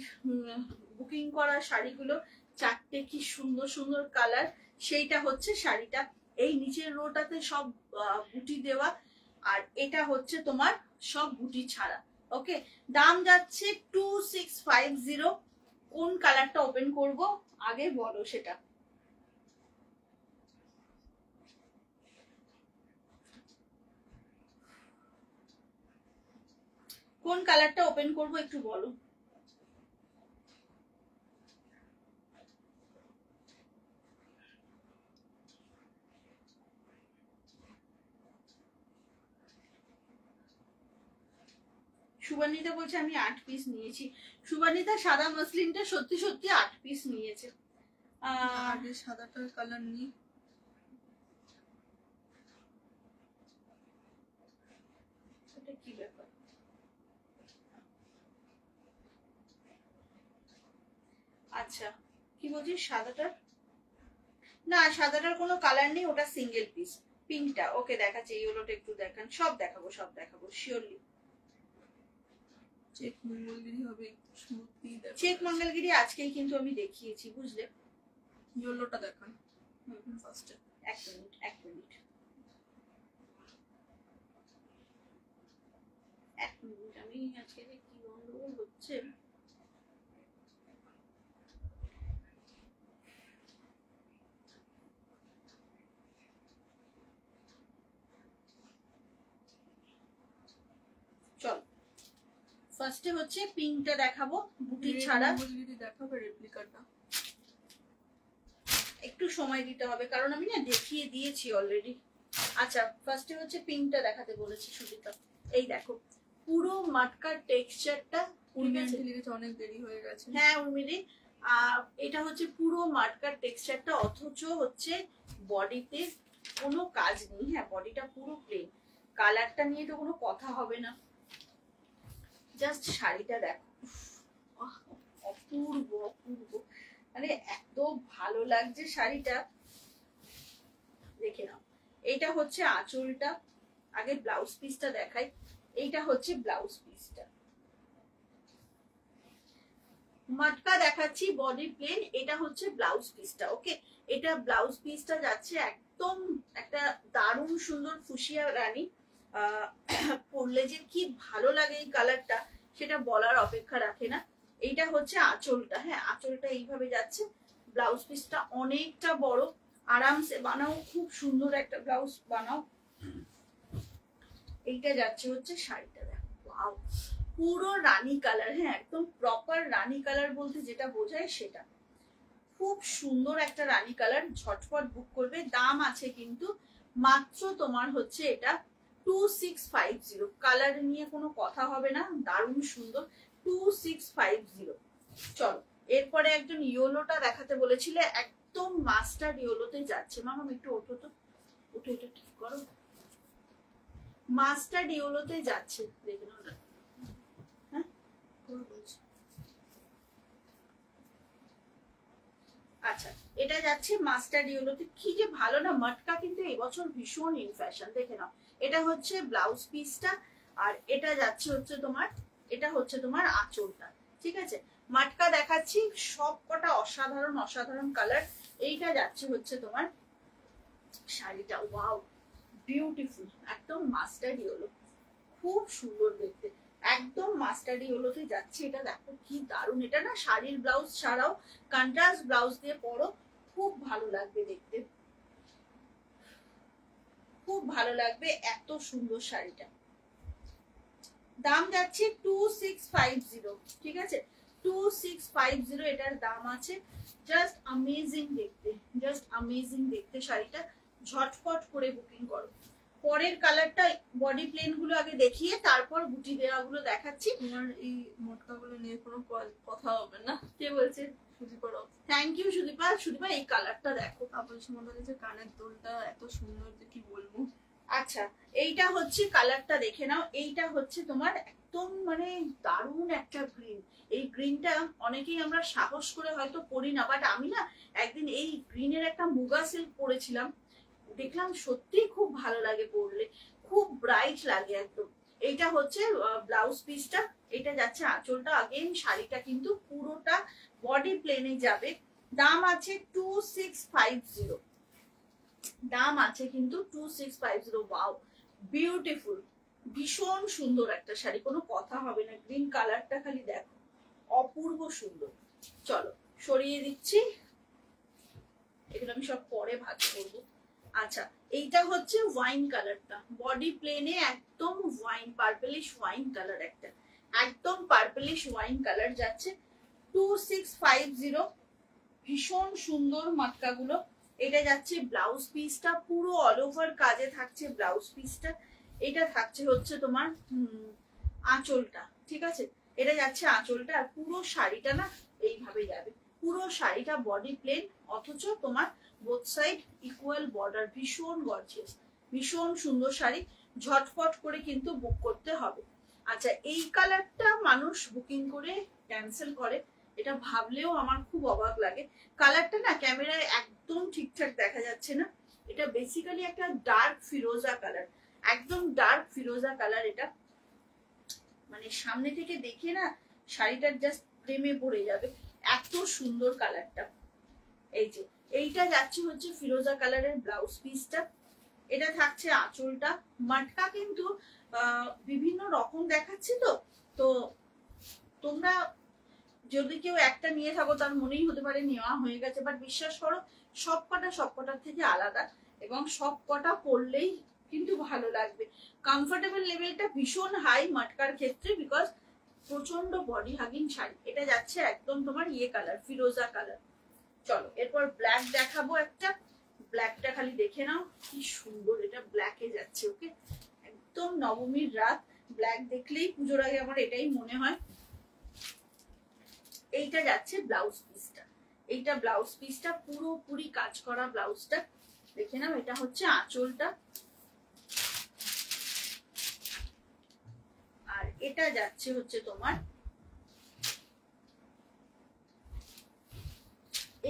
বুকিং করা শাড়িগুলো চারটে কি সুন্দর সুন্দর কালার, সেইটা হচ্ছে শাড়িটা। এই নিচের রোটাতে সব বুটি দেওয়া, আর এটা হচ্ছে তোমার সব বুটি ছাড়া। ওকে, দাম যাচ্ছে 2650। কোন কালারটা ওপেন করব আগে বলো সেটা। কোন কালারটা ওপেন করব একটু বলো। সুবর্ণিতা বলছে আমি 8 পিস নিয়েছি। সুবর্ণিতা সাদা মসলিনটা সত্যি সত্যি 8 পিস নিয়েছে। আগে সাদাটার কালার নেই। এটা কি ব্যাপার? আচ্ছা, কি বলছিস সাদাটার? না, সাদাটার কোনো কালার নেই, ওটা সিঙ্গেল পিস। পিঙ্কটা ওকে দেখাচ্ছে, ইয়েলোটা একটু দেখান। সব দেখাবো, সব দেখাবো শিওরলি। চেক মঙ্গলগিরি হবে, স্মুথলি দেখাবো। চেক মঙ্গলগিরি আজকেই কিন্তু আমি দেখিয়েছি, বুঝলে? ইয়েলোটা দেখান ফার্স্টে। এক মিনিট, এক মিনিট, এক মিনিট, আমি আজকে যে কি গন্ডগোল হচ্ছে। চল, ফার্স্টে হচ্ছে পিঙ্কটা দেখাবো বুটি ছাড়া। মঙ্গলগিরি দেখাবে রেপ্লিকাটা। একটু সময় দিতে হবে কারণ আমি না দেখিয়ে দিয়েছি অলরেডি। আচ্ছা, ফার্স্টে হচ্ছে পিঙ্কটা দেখাতে বলেছি সুজিতা। এই দেখো পুরো মাটকার টেক্সচারটা। অনেক দেরি হয়ে গেছে। হ্যাঁ উর্মিলি, এটা হচ্ছে পুরো মাটকার টেক্সচারটা, অথচ হচ্ছে বডিতে কোনো কাজ নেই। হ্যাঁ, বডিটা পুরো প্লেন, কালারটা নিয়ে তো কোনো কথা হবে না। জাস্ট শাড়িটা দেখো, অপূর্ব অপূর্ব, মানে এত ভালো লাগছে শাড়িটা, দেখে নাও। এইটা হচ্ছে আঁচলটা, আগে ব্লাউজ পিসটা দেখাই। এইটা হচ্ছে ব্লাউজ পিসটা, মাটকা দেখাচ্ছি বডি প্লেন, এটা হচ্ছে ব্লাউজ পিসটা। ওকে, এটা ব্লাউজ পিসটা যাচ্ছে একদম একটা দারুণ সুন্দর ফুসিয়া রানী। পরলে যে কি ভালো লাগে এই কালারটা, সেটা বলার অপেক্ষা রাখে না। এইটা হচ্ছে আঁচলটা। হ্যাঁ, আঁচলটা এইভাবে যাচ্ছে। ব্লাউজ পিসটা অনেকটা বড়, আরামসে বানাও, খুব সুন্দর একটা ব্লাউজ বানাও। এইটা যাচ্ছে হচ্ছে শাড়িটা, দেখো ওয়াও, পুরো রানী কালার। হ্যাঁ, একদম প্রপার রানী কালার বলতে যেটা বোঝায় সেটা। খুব সুন্দর একটা রানী কালার, ঝটপট বুক করবে। দাম আছে কিন্তু মাত্র তোমার হচ্ছে এটা 2650। কালার নিয়ে কোনো কথা হবে না, দারুণ সুন্দর, 2650। চলো, এরপরে একজন ইয়েলোটা দেখাতে বলেছিলে, একদম মাস্টার্ড ইয়েলোতে যাচ্ছে। মামা একটু ওঠো তো, ওঠো, এটা ঠিক করো। মাস্টার্ড ইয়েলোতে যাচ্ছে, দেখুন ওটা। হ্যাঁ, আচ্ছা, এটা যাচ্ছে মাস্টার্ড ইয়েলোতে। কি যে ভালো না, মাটকা কিন্তু এবছর ভীষণ ইন ফ্যাশন, দেখে নাও। এটা হচ্ছে ব্লাউজ পিসটা, আর এটা যাচ্ছে হচ্ছে তোমার, এটা হচ্ছে তোমার আঁচলটা। ঠিক আছে, মাটকা দেখাচ্ছি সব কটা অসাধারণ অসাধারণ কালার। এইটা যাচ্ছে হচ্ছে তোমার শাড়িটা, ওয়াও বিউটিফুল, একদম মাস্টার্ড ইয়েলো, খুব সুন্দর দেখতে, একদম মাস্টার্ড ইয়েলোতে যাচ্ছে। এটা দেখো কি দারুণ, এটা না শাড়ির ব্লাউজ ছাড়াও কন্ট্রাস্ট ব্লাউজ দিয়ে পরো, খুব ভালো লাগবে দেখতে, খুব ভালো লাগবে, এত সুন্দর শাড়িটা। দাম যাচ্ছে 2650। ঠিক আছে, 2650 এটার দাম আছে। জাস্ট অ্যামেজিং দেখতে, জাস্ট অ্যামেজিং দেখতে শাড়িটা। ঝটপট করে বুকিং করো। পরের কালারটা বডি প্লেন গুলো আগে দেখিয়ে তারপর বুটি দেওয়া গুলো দেখাচ্ছি। তোমার এই মোটকা গুলো নিয়ে কোনো কথা হবে না। কে বলছে? সুদীপার থ্যাংক ইউ সুদীপা। সুদীপা এই কালারটা দেখো, তারপরে সুমন্ত যে কানের দুলটা এত সুন্দর যে কি বলবো। আচ্ছা এইটা হচ্ছে কালারটা দেখে নাও, এইটা হচ্ছে তোমার একদম মানে দারুণ একটা গ্রিন। এই গ্রিনটা অনেকেই আমরা সাহস করে হয়তো পরি না, বাট আমি না একদিন এই গ্রিনের একটা মুগা সিল্ক পরেছিলাম, দেখলাম সত্যি খুব ভালো লাগে পরলে, খুব ব্রাইট লাগে একদম। এইটা হচ্ছে ব্লাউজ পিসটা, এটা যাচ্ছে আঁচলটা। আগেন শাড়িটা কিন্তু পুরোটা বডি প্লেনে যাবে। দাম আছে 2650, দাম আছে কিন্তু 2650। ওয়াও বিউটিফুল, ভীষণ সুন্দর একটা শাড়ি, কোনো কথা হবে না। গ্রিন কালারটা খালি দেখো, অপূর্ব সুন্দর। চলো সরিয়ে দিচ্ছি, এগুলো আমি সব পরে ভাগ করবো। আচ্ছা এইটা হচ্ছে ওয়াইন কালারটা, বডি প্লেনে একদম ওয়াইন পার্পলিশ ওয়াইন কালার, একটা একদম পার্পলিশ ওয়াইন কালার যাচ্ছে 2650। ভীষণ সুন্দর মাটকাগুলো। এটা যাচ্ছে ব্লাউজ পিসটা, পুরো অল ওভার কাজে থাকছে ব্লাউজ পিসটা। এটা থাকছে হচ্ছে তোমার আঁচলটা, ঠিক আছে, এটা যাচ্ছে আঁচলটা। আর পুরো শাড়িটা না এইভাবে যাবে, পুরো শাড়িটা বডি প্লেন, অথচ তোমার বোথ সাইড ইকুয়াল বর্ডার। ভীষণ গর্জিয়াস, ভীষণ সুন্দর শাড়ি, ঝটফট করে কিন্তু বুক করতে হবে। আচ্ছা এই কালারটা মানুষ বুকিং করে ক্যান্সেল করে, এটা ভাবলেও আমার খুব অবাক লাগে। কালারটা না ক্যামেরায় একদম ঠিকঠাক দেখা যাচ্ছে না, এটা বেসিক্যালি একটা ডার্ক ফিরোজা কালার, একদম ডার্ক ফিরোজা কালার। এটা মানে সামনে থেকে দেখে না শাড়িটার জাস্ট প্রেমে পড়ে যাবে, এত সুন্দর কালারটা। এই যে এইটা যাচ্ছে হচ্ছে ফিরোজা কালারের ব্লাউজ পিসটা, এটা থাকছে আঁচলটা। মাটকা কিন্তু বিভিন্ন রকম দেখাচ্ছি, তো তোমরা যদি কেউ একটা নিয়ে থাকো তার মনেই হতে পারে নেওয়া হয়ে গেছে, বাট বিশ্বাস করো সবকটার থেকে আলাদা, এবং সব কটা পরলেই কিন্তু ভালো লাগবে। কমফোর্টেবল লেভেলটা ভীষণ হাই মাটকার ক্ষেত্রে, বিকজ প্রচন্ড বডি হাগিং শাড়ি। এটা যাচ্ছে একদম তোমার ইয়ে কালার, ফিরোজা কালার। চলো এরপর ব্ল্যাক দেখাবো একটা, ব্ল্যাকটা খালি দেখে নাও কি সুন্দর, এটা ব্ল্যাকে যাচ্ছে। ওকে একদম নবমীর রাত, ব্ল্যাক দেখলেই পুজোর আগে আমার এটাই মনে হয়। এইটা যাচ্ছে ব্লাউজ পিসটা, এইটা ব্লাউজ পিসটা পুরোপুরি কাজ করা ব্লাউজটা দেখে নাও। এটা হচ্ছে আঁচলটা, আর এটা যাচ্ছে হচ্ছে তোমার,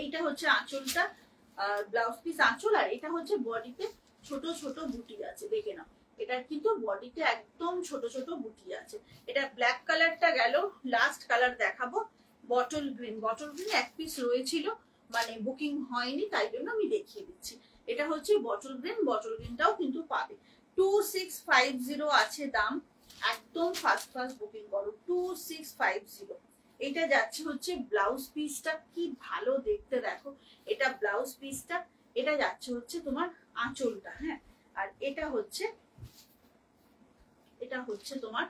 এইটা হচ্ছে আঁচলটা, ব্লাউজ পিস আঁচল। আর এটা হচ্ছে বডিতে ছোট ছোট বুটি আছে, দেখে নাও এটা কিন্তু বডিতে একদম ছোট ছোট বুটি আছে। এটা ব্ল্যাক কালারটা গেল, লাস্ট কালার দেখাবো বটল গ্রিন। বটল গ্রিন এক পিস রয়েছিল, মানে বুকিং হয়নি, তাই জন্য আমি দেখিয়ে দিচ্ছি। এটা হচ্ছে বটল গ্রিন, বটল গ্রিনটাও কিন্তু পাবে। 2650 আছে দাম, একদম ফার্স্ট বুকিং করো 2650। এটা যাচ্ছে হচ্ছে ব্লাউজ পিসটা, কি ভালো দেখতে দেখো, এটা ব্লাউজ পিসটা। এটা যাচ্ছে হচ্ছে তোমার আঁচলটা, হ্যাঁ, আর এটা হচ্ছে তোমার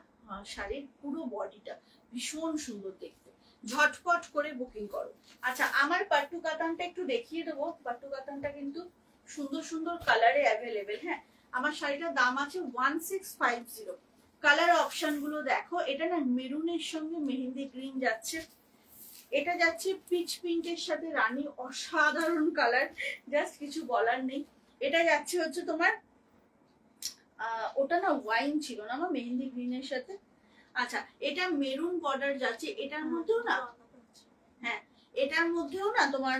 শাড়ির পুরো বডিটা, ভীষণ সুন্দর দেখতে। ঝটপট করে বুকিং করো। আচ্ছা আমার পাট্টু কাতানটা একটু দেখিয়ে দেবো, পাট্টু কাতানটা কিন্তু সুন্দর সুন্দর কালারে অ্যাভেলেবেল। হ্যাঁ আমার শাড়িটার দাম আছে 1650। কালার অপশন গুলো দেখো, এটা না মেরুনের সঙ্গে মেহেন্দি গ্রিন যাচ্ছে, এটা যাচ্ছে পিচ পিঙ্কের সাথে রানী, অসাধারণ কালার, জাস্ট কিছু বলার নেই। এটা যাচ্ছে হচ্ছে তোমার ওটা না ওয়াইন ছিল না আমার, মেহেন্দি গ্রিনের সাথে। আচ্ছা এটা মেরুন বর্ডার যাচ্ছে, এটার মধ্যেও না, হ্যাঁ এটার মধ্যেও না তোমার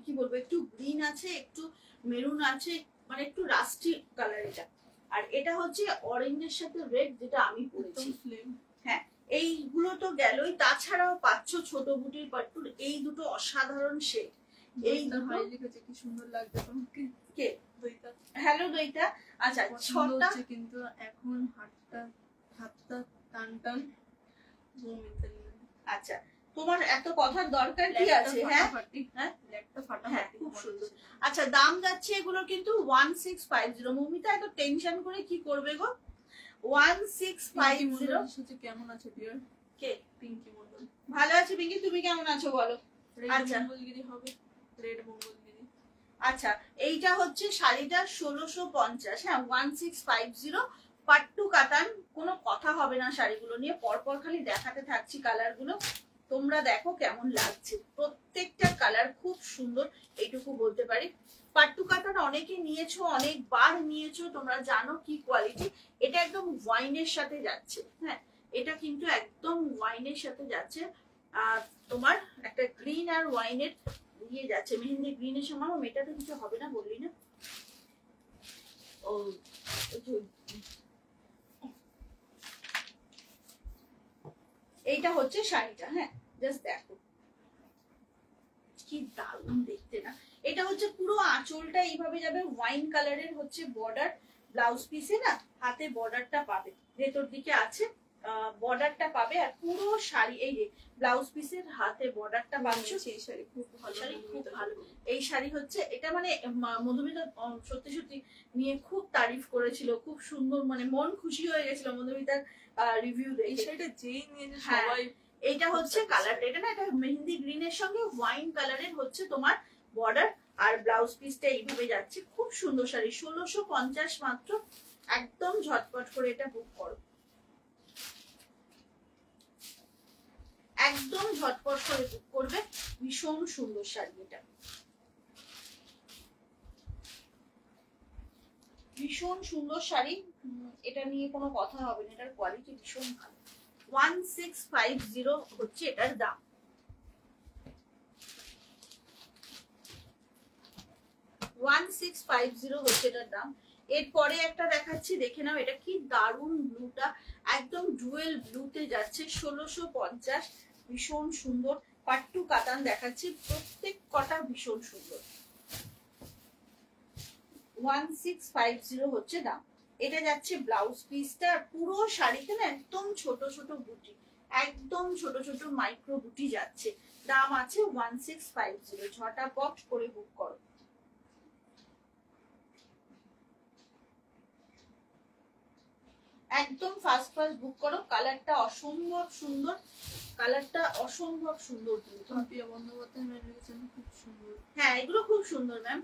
কি বলবো, একটু গ্রিন আছে, একটু মেরুন আছে, মানে একটু রাস্টি কালার এটা। আর এটা হচ্ছে অরেঞ্জের সাথে রেড, যেটা আমি পরেছি। হ্যাঁ এইগুলো তো গেলই, তাছাড়াও পাচ্ছ ছোট বুটির পাট্টুর এই দুটো অসাধারণ শেড। এই দুটো কি সুন্দর লাগছে তোমাকে। কে দইটা? হ্যালো দইটা। আচ্ছা ছটা কিন্তু এখন হাতটা টান টান। আচ্ছা তোমার এত কথার দরকার কি আছে? হ্যাঁ হ্যাঁ হ্যাঁ খুব সুন্দর। আচ্ছা দাম যাচ্ছে এগুলো কিন্তু 1650। মৌমিতা এত টেনশন করে কি করবে গো? 1650। কেমন আছে ডিয়ার? কে? পিঙ্কি মন্ডল। ভালো আছে পিঙ্কি, তুমি কেমন আছো বলো? আচ্ছা মঙ্গলগিরি হবে, রেড মঙ্গলগিরি। আচ্ছা এইটা হচ্ছে শাড়িটা 1650। হ্যাঁ 1650 পাট্টু কাতান, কোনো কথা হবে না শাড়িগুলো নিয়ে, পরপর খালি দেখাতে থাকছি কালার গুলো। তোমরা দেখো কেমন লাগছে, প্রত্যেকটা কালার খুব সুন্দর, এইটুকু বলতে পারি। পাট্টু কাতান অনেকে নিয়েছো, অনেকবার নিয়েছো, তোমরা জানো কি কোয়ালিটি। এটা একদম ওয়াইনের সাথে যাচ্ছে, হ্যাঁ এটা কিন্তু একদম ওয়াইনের সাথে যাচ্ছে। আর তোমার একটা গ্রিন আর ওয়াইনের দিয়ে যাচ্ছে, মেহেন্দি গ্রিনের সময় মেয়েটাতে কিছু হবে না বললি না? ও এইটা হচ্ছে শাড়িটা, হ্যাঁ জাস্ট দেখো কি দারুণ দেখতে না। এটা হচ্ছে পুরো আঁচলটা এইভাবে যাবে, ওয়াইন কালারের হচ্ছে বর্ডার, ব্লাউজ পিসে না হাতে বর্ডারটা পাবে, ভেতর দিকে আছে বর্ডারটা পাবে, আর পুরো শাড়ি এই যে ব্লাউজ পিসের হাতে বর্ডারটা পাচ্ছ। এই শাড়ি খুব ভালো, শাড়ি খুব ভালো। এই শাড়ি হচ্ছে এটা মানে মধুমিতা সত্যি সত্যি নিয়ে খুব তারিফ করেছিল, খুব সুন্দর, মানে মন খুশি হয়ে গেছিল মধুমিতার রিভিউ দেখে। এই শাড়িটা যেই নিয়েছে সবাই। এটা হচ্ছে কালারটা, এটা না এটা মেহেন্দি গ্রিনের সঙ্গে ওয়াইন কালারের হচ্ছে তোমার বর্ডার, আর ব্লাউজ পিসটা এইভাবে যাচ্ছে, খুব সুন্দর শাড়ি। 1650 মাত্র, একদম ঝটপট করে এটা বুক করো, একদম ঝটপট করে বুক করবে, ভীষণ সুন্দর শাড়ি, এটা ভীষণ সুন্দর শাড়ি, এটা নিয়ে কোনো কথা হবে না, এটার কোয়ালিটি ভীষণ ভালো। 1650 হচ্ছে এটার দাম। হচ্ছে এটার দাম। এরপরে একটা দেখাচ্ছি, দেখে নাও এটা কি দারুণ, ব্লুটা একদম ডুয়েল ব্লুতে যাচ্ছে, 1650, ভীষণ সুন্দর। পাট্টু কাতান দেখাচ্ছি, প্রত্যেক কটা ভীষণ সুন্দর। 1650 হচ্ছে দাম। এটা যাচ্ছে ব্লাউজ পিসটা, পুরো শাড়িতে না একদম ছোট ছোট বুটি, একদম ছোট ছোট মাইক্রো বুটি যাচ্ছে, দাম আছে 1650। ঝটাপট করে বুক করো, একদম ফাস্ট ফাস্ট বুক করো। কালারটা অসম্ভব সুন্দর, কালারটা অসম্ভব সুন্দর, কিন্তু প্রিয়া বন্দ্যোপাধ্যায় ম্যাম লিখেছেন খুব সুন্দর। হ্যাঁ এগুলো খুব সুন্দর ম্যাম,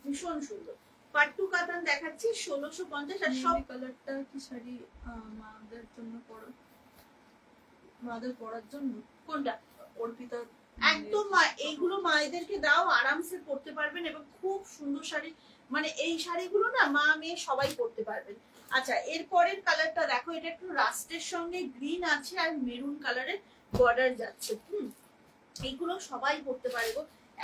ভীষণ সুন্দর। পাট্টু কাতান দেখাচ্ছি 1650। আর সব কালারটা কি শাড়ি মাদের জন্য পরো, মাদের পরার জন্য? কোনটা? অর্পিতা একদম এইগুলো মায়েদেরকে দাও, আরামসে পরতে পারবেন, এবং খুব সুন্দর শাড়ি, মানে এই শাড়িগুলো না মা মেয়ে সবাই পরতে পারবেন। আচ্ছা এরপরের কালারটা দেখো, এটা একটু রাস্টের সঙ্গে গ্রিন আছে আর মেরুন কালারের বর্ডার যাচ্ছে, এইগুলো সবাই পরতে পারে গো,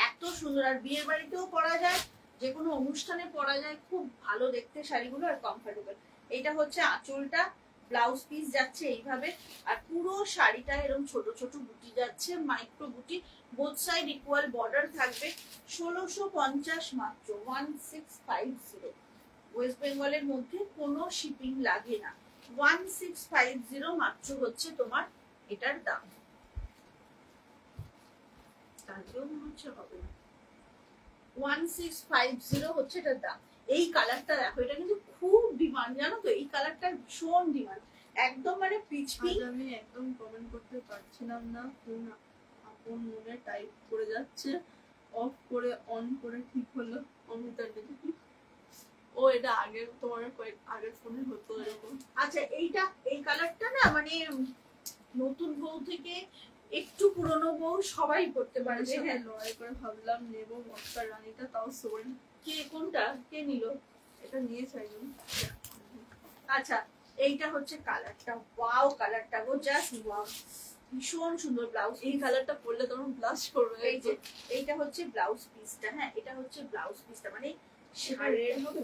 এত সুন্দর। আর বিয়ের বাড়িতেও পরা যায়, যে কোনো অনুষ্ঠানে পরা যায়, খুব ভালো দেখতে শাড়িগুলো আর কমফোর্টেবল। এটা হচ্ছে আঁচলটা, ব্লাউজ পিস যাচ্ছে এইভাবে, আর পুরো শাড়িটা এরকম ছোট ছোট বুটি যাচ্ছে, মাইক্রো বুটি, বোথ সাইড ইকুয়াল বর্ডার থাকবে। 1650 মাত্র, 1650। ওয়েস্ট বেঙ্গলের মধ্যে কোনো শিপিং লাগে না, 1650 মাত্র হচ্ছে তোমার এটার দাম। তাহলেও মনে হচ্ছে হবে না, 1650 হচ্ছে এটার দাম। এই কালারটা দেখো, এটা কিন্তু খুব ডিমান্ড, জানো তো, এই কালারটা ভীষণ ডিমান্ড, একদম মানে পিচ পিঙ্ক। আমি একদম কমেন্ট করতে পারছিলাম না, ফোন আপন মনে টাইপ করে যাচ্ছে, অফ করে অন করে ঠিক হলো। অমিতার দেখি ও এটা আগের তোমার আগের ফোনে হতো এরকম। আচ্ছা এইটা, এই কালারটা না মানে নতুন বউ থেকে একটু পুরনো বউ সবাই পড়তে পারবে। হ্যাঁ লড়াই করে ভাবলাম নেবো মস্কার রানীটা, তাও সোল্ড। কে কোনটা কে নিল? এটা নিয়েছে একজন। আচ্ছা এইটা হচ্ছে কালারটা, ওয়াও কালারটা গো, জাস্ট ওয়াও, ভীষণ সুন্দর ব্লাউজ। এই কালারটা পরলে তোমার ব্লাশ করবে। এই যে এইটা হচ্ছে ব্লাউজ পিসটা, হ্যাঁ এটা হচ্ছে ব্লাউজ পিসটা, মানে রেড হবে,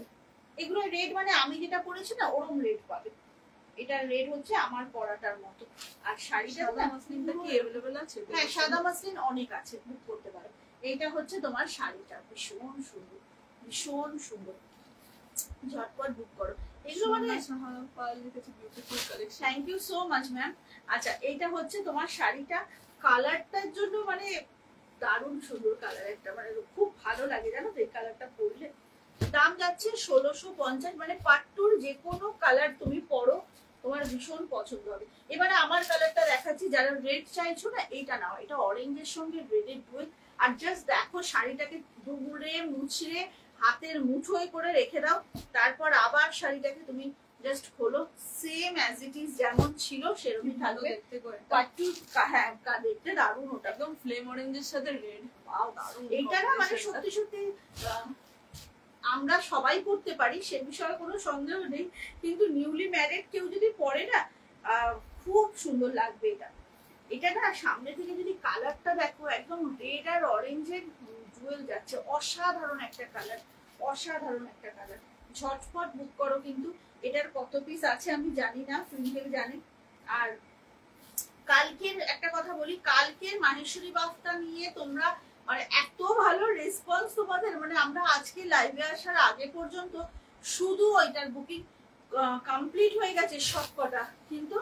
এগুলো রেড, মানে আমি যেটা পরেছি না ওরম রেড পাবে, এটা রেড হচ্ছে আমার পরাটার মতো। আর শাড়িটা সাদা মাসলিনটা কি अवेलेबल আছে? হ্যাঁ সাদা মাসলিন অনেক আছে, বুক করতে পারো। এইটা হচ্ছে তোমার শাড়িটা, ভীষণ সুন্দর, ভীষণ সুন্দর, ঝটপট বুক করো। এগুলো মানে thank you so much ma'am. আচ্ছা এইটা হচ্ছে তোমার শাড়িটা, কালারটার জন্য মানে দারুণ সুন্দর কালার একটা, মানে খুব ভালো লাগে জানো তো এই কালারটা পরলে। দাম যাচ্ছে 1650, মানে পাট্টুর যে কোনো কালার তুমি পরো তোমার ভীষণ পছন্দ হবে। এবারে আমার কালারটা দেখাচ্ছি, যারা রেড চাইছো না এইটা নাও, এটা অরেঞ্জের সঙ্গে রেডের ডুয়েল। আর জাস্ট দেখো শাড়িটাকে দুপুরে মুছড়ে হাতের মুঠোয় করে রেখে দাও, তারপর আবার শাড়িটাকে তুমি জাস্ট হলো সেম অ্যাজ ইট ইজ যেমন ছিল সেরকমই থাকবে। দেখতে করে পাট্টু হ্যাঁ দেখতে দারুণ, ওটা একদম ফ্লেম অরেঞ্জের সাথে রেড, ওয়াও দারুণ। এইটা না মানে সত্যি সত্যি আমরা সবাই পড়তে পারি, সে বিষয়ে কোনো সন্দেহ নেই, কিন্তু নিউলি ম্যারিড কেউ যদি পড়ে না খুব সুন্দর লাগবে এটা। এটা না সামনে থেকে যদি কালারটা দেখো একদম রেড আর অরেঞ্জের জুয়েল যাচ্ছে, অসাধারণ একটা কালার, অসাধারণ একটা কালার। ঝটপট বুক করো, কিন্তু এটার কত পিস আছে আমি জানি না, টুইঙ্কেল জানে। আর কালকের একটা কথা বলি, কালকের মাহেশ্বরী বাফটা নিয়ে তোমরা মানে এত ভালো রেসপন্স তোমাদের, মানে আমরা আজকে লাইভে আসার আগে পর্যন্ত শুধু ওইটার বুকিং কমপ্লিট হয়ে গেছে সবকটা, কিন্তু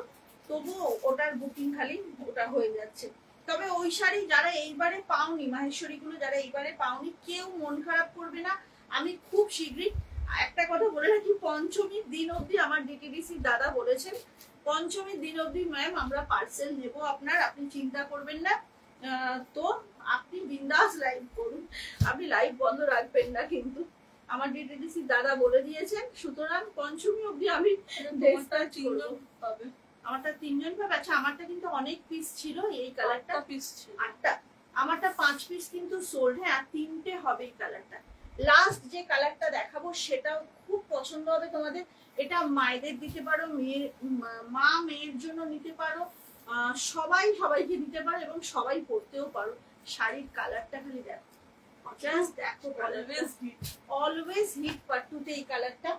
তবুও ওটার বুকিং খালি ওটা হয়ে যাচ্ছে। তবে ওই শাড়ি যারা এইবারে পাওনি, মাহেশ্বরী গুলো যারা এইবারে পাওনি, কেউ মন খারাপ করবে না। আমি খুব শীঘ্রই একটা কথা বলে রাখি, পঞ্চমীর দিন অবধি আমার ডিটিডিসি দাদা বলেছেন পঞ্চমীর দিন অবধি ম্যাম আমরা পার্সেল নেবো আপনার, আপনি চিন্তা করবেন না। তো আপনি বিন্দাস লাইভ করুন, আপনি লাইভ বন্ধ রাখবেন না, কিন্তু আমার ডিটিডিসি দাদা বলে দিয়েছেন। সুতরাং পঞ্চমী অবধি আমি পাবে, আমারটা 3 জন পাবে। আচ্ছা আমারটা কিন্তু অনেক পিস ছিল, এই কালারটা পিস ছিল 8টা, আমারটা 5 পিস কিন্তু সোল্ড। হ্যাঁ আর 3টে হবে এই কালারটা। লাস্ট যে কালারটা দেখাবো সেটাও খুব পছন্দ হবে তোমাদের। এটা মায়েদের দিতে পারো, মা মেয়ের জন্য নিতে পারো, সবাই সবাইকে দিতে পারো এবং সবাই পরতেও পারো। শাড়ির কালারটা খালি দেখো, জাস্ট দেখো, অলওয়েজ হিট পাট্টুতে এই কালারটা।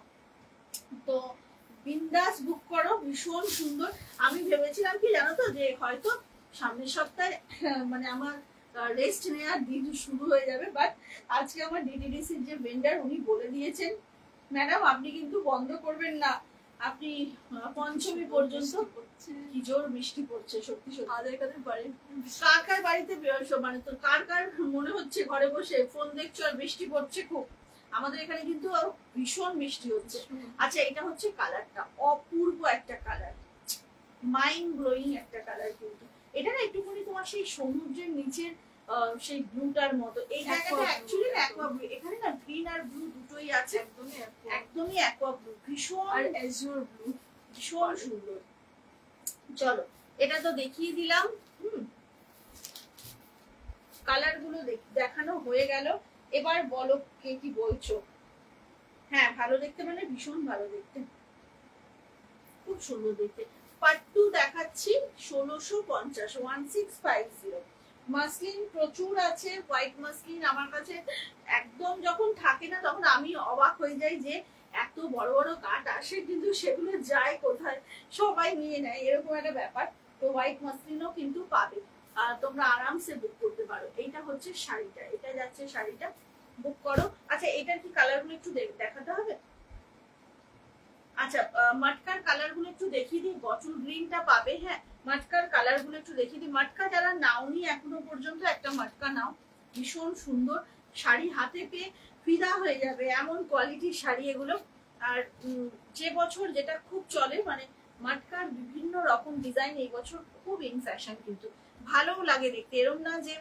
তো বিন্দাস বুক করো, ভীষণ সুন্দর। আমি ভেবেছিলাম কি জানো তো, যে হয়তো সামনের সপ্তাহে মানে আমার রেস্ট নেওয়ার দিন শুরু হয়ে যাবে, বাট আজকে আমার ডিটিডিসির যে ভেন্ডার উনি বলে দিয়েছেন ম্যাডাম আপনি কিন্তু বন্ধ করবেন না, আপনি পঞ্চমী পর্যন্ত। কি জোর বৃষ্টি পড়ছে সত্যি সত্যি। কার কার বাড়িতে মানে তো কার কার মনে হচ্ছে ঘরে বসে ফোন দেখছো আর বৃষ্টি পড়ছে খুব, আমাদের এখানে কিন্তু ভীষণ বৃষ্টি হচ্ছে। আচ্ছা এটা হচ্ছে কালারটা, অপূর্ব একটা কালার, মাইন্ড ব্লোয়িং একটা কালার। কিন্তু এটা না একটুখানি তোমার সেই সমুদ্রের নিচের সেই ব্লুটার মতো। এই জায়গাটা অ্যাকচুয়ালি না অ্যাকোয়া ব্লু, এখানে না গ্রিন আর ব্লু দুটোই আছে, একদমই অ্যাকোয়া ব্লু, ভীষণ আর অ্যাজুর ব্লু, ভীষণ সুন্দর। চলো এটা তো দেখিয়ে দিলাম, কালার গুলো দেখানো হয়ে গেল। এবার বলো কে কি বলছো। হ্যাঁ ভালো দেখতে, মানে ভীষণ ভালো দেখতে, খুব সুন্দর দেখতে। পাট্টু দেখাচ্ছি 1650, 1650। মাসলিন প্রচুর আছে, হোয়াইট মাসলিন আমার কাছে একদম যখন থাকে না তখন আমি অবাক হয়ে যাই যে এত বড় বড় কাট আসে, কিন্তু সেগুলো যায় কোথায়, সবাই নিয়ে নেয়, এরকম একটা ব্যাপার। তো হোয়াইট মাসলিনও কিন্তু পাবে, তোমরা আরামসে বুক করতে পারো। এইটা হচ্ছে শাড়িটা, এটা যাচ্ছে শাড়িটা, বুক করো। আচ্ছা এটার কি কালার গুলো একটু দেখাতে হবে। আচ্ছা মাটকার কালার গুলো একটু দেখিয়ে দিই, বটল গ্রিনটা পাবে। হ্যাঁ মাটকার কালার গুলো একটু দেখিয়ে দিই। মাটকা যারা নাওনি এখনো পর্যন্ত, একটা মাটকা নাও, ভীষণ সুন্দর শাড়ি, হাতে পেয়ে ফিদা হয়ে যাবে, এমন কোয়ালিটির শাড়ি এগুলো। আর যে বছর যেটা খুব চলে, মানে মাটকার বিভিন্ন রকম ডিজাইন এই বছর খুব ইন ফ্যাশন, কিন্তু ভালো লাগে দেখতে। এরম না যে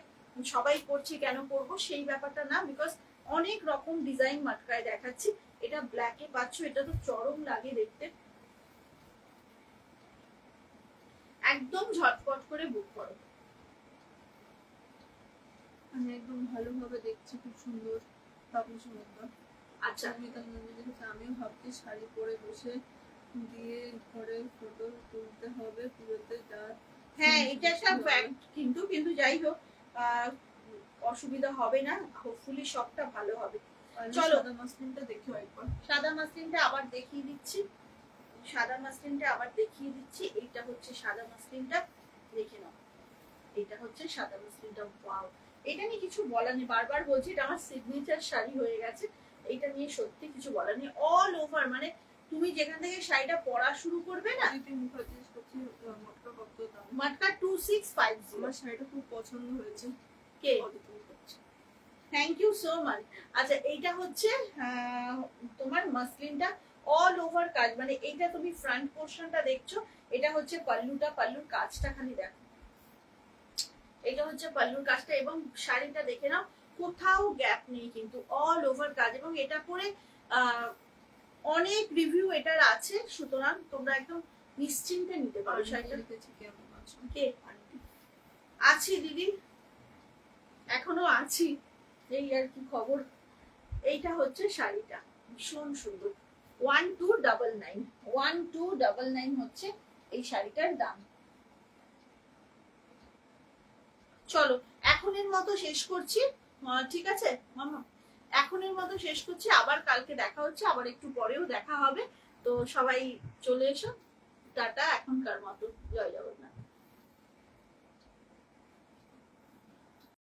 সবাই করছে কেন করবো সেই ব্যাপারটা না, বিকজ অনেক রকম ডিজাইন মাটকায় দেখাচ্ছি। এটা ব্ল্যাকে পাচ্ছ, এটা তো চরম লাগে দেখতে। একদম ঝটপট করে বুক করো, আমি একদম ভালোভাবে দেখছি, খুব সুন্দর বাবু সুন্দর। আচ্ছা আমি আমিও ভাবছি শাড়ি পরে বসে দিয়ে ঘরে ফটো তুলতে হবে পুরোতে যা। হ্যাঁ এটা একটা ফ্যাক্ট, কিন্তু কিন্তু যাই হোক অসুবিধা হবে না, হোপফুলি সবটা ভালো হবে। চলো সাদা মাসলিনটা দেখো একবার, সাদা মাসলিনটা আবার দেখিয়ে দিচ্ছি, সাদা মাসলিনটা আবার দেখিয়ে দিচ্ছি। এইটা হচ্ছে সাদা মাসলিনটা, দেখে নাও, এটা হচ্ছে সাদা মাসলিনটা। ওয়াও, এটা নিয়ে কিছু বলার নেই, বারবার বলছি এটা আমার সিগনেচার শাড়ি হয়ে গেছে, এটা নিয়ে সত্যি কিছু বলার নেই। অল ওভার মানে তুমি যেখান থেকে শাড়িটা পরা শুরু করবে না, মাটকা 2650। আমার শাড়িটা খুব পছন্দ হয়েছে। কে? Thank you so much. আচ্ছা এইটা হচ্ছে তোমার মাসলিনটা অল ওভার কাজ, মানে এইটা তুমি ফ্রন্ট পোর্শনটা দেখছো, এটা হচ্ছে পাল্লুটা, পাল্লুর কাজটা খালি দেখো, এটা হচ্ছে পাল্লুর কাজটা। এবং শাড়িটা দেখে নাও, কোথাও গ্যাপ নেই, কিন্তু অল ওভার কাজ। এবং এটা পরে অনেক রিভিউ এটার আছে, সুতরাং তোমরা একদম নিশ্চিন্তে নিতে পারো শাড়িটা। কেমন আছো? কে আছি দিদি, এখনো আছি, এই আর কি খবর। এইটা হচ্ছে শাড়িটা, ভীষণ সুন্দর। 1299, 1299 হচ্ছে এই শাড়িটার দাম। চলো এখনের মতো শেষ করছি, ঠিক আছে মামা, এখনের মতো শেষ করছি। আবার কালকে দেখা হচ্ছে, আবার একটু পরেও দেখা হবে। তো সবাই চলে এসো, টাটা এখনকার মতো, জয় জগন্নাথ।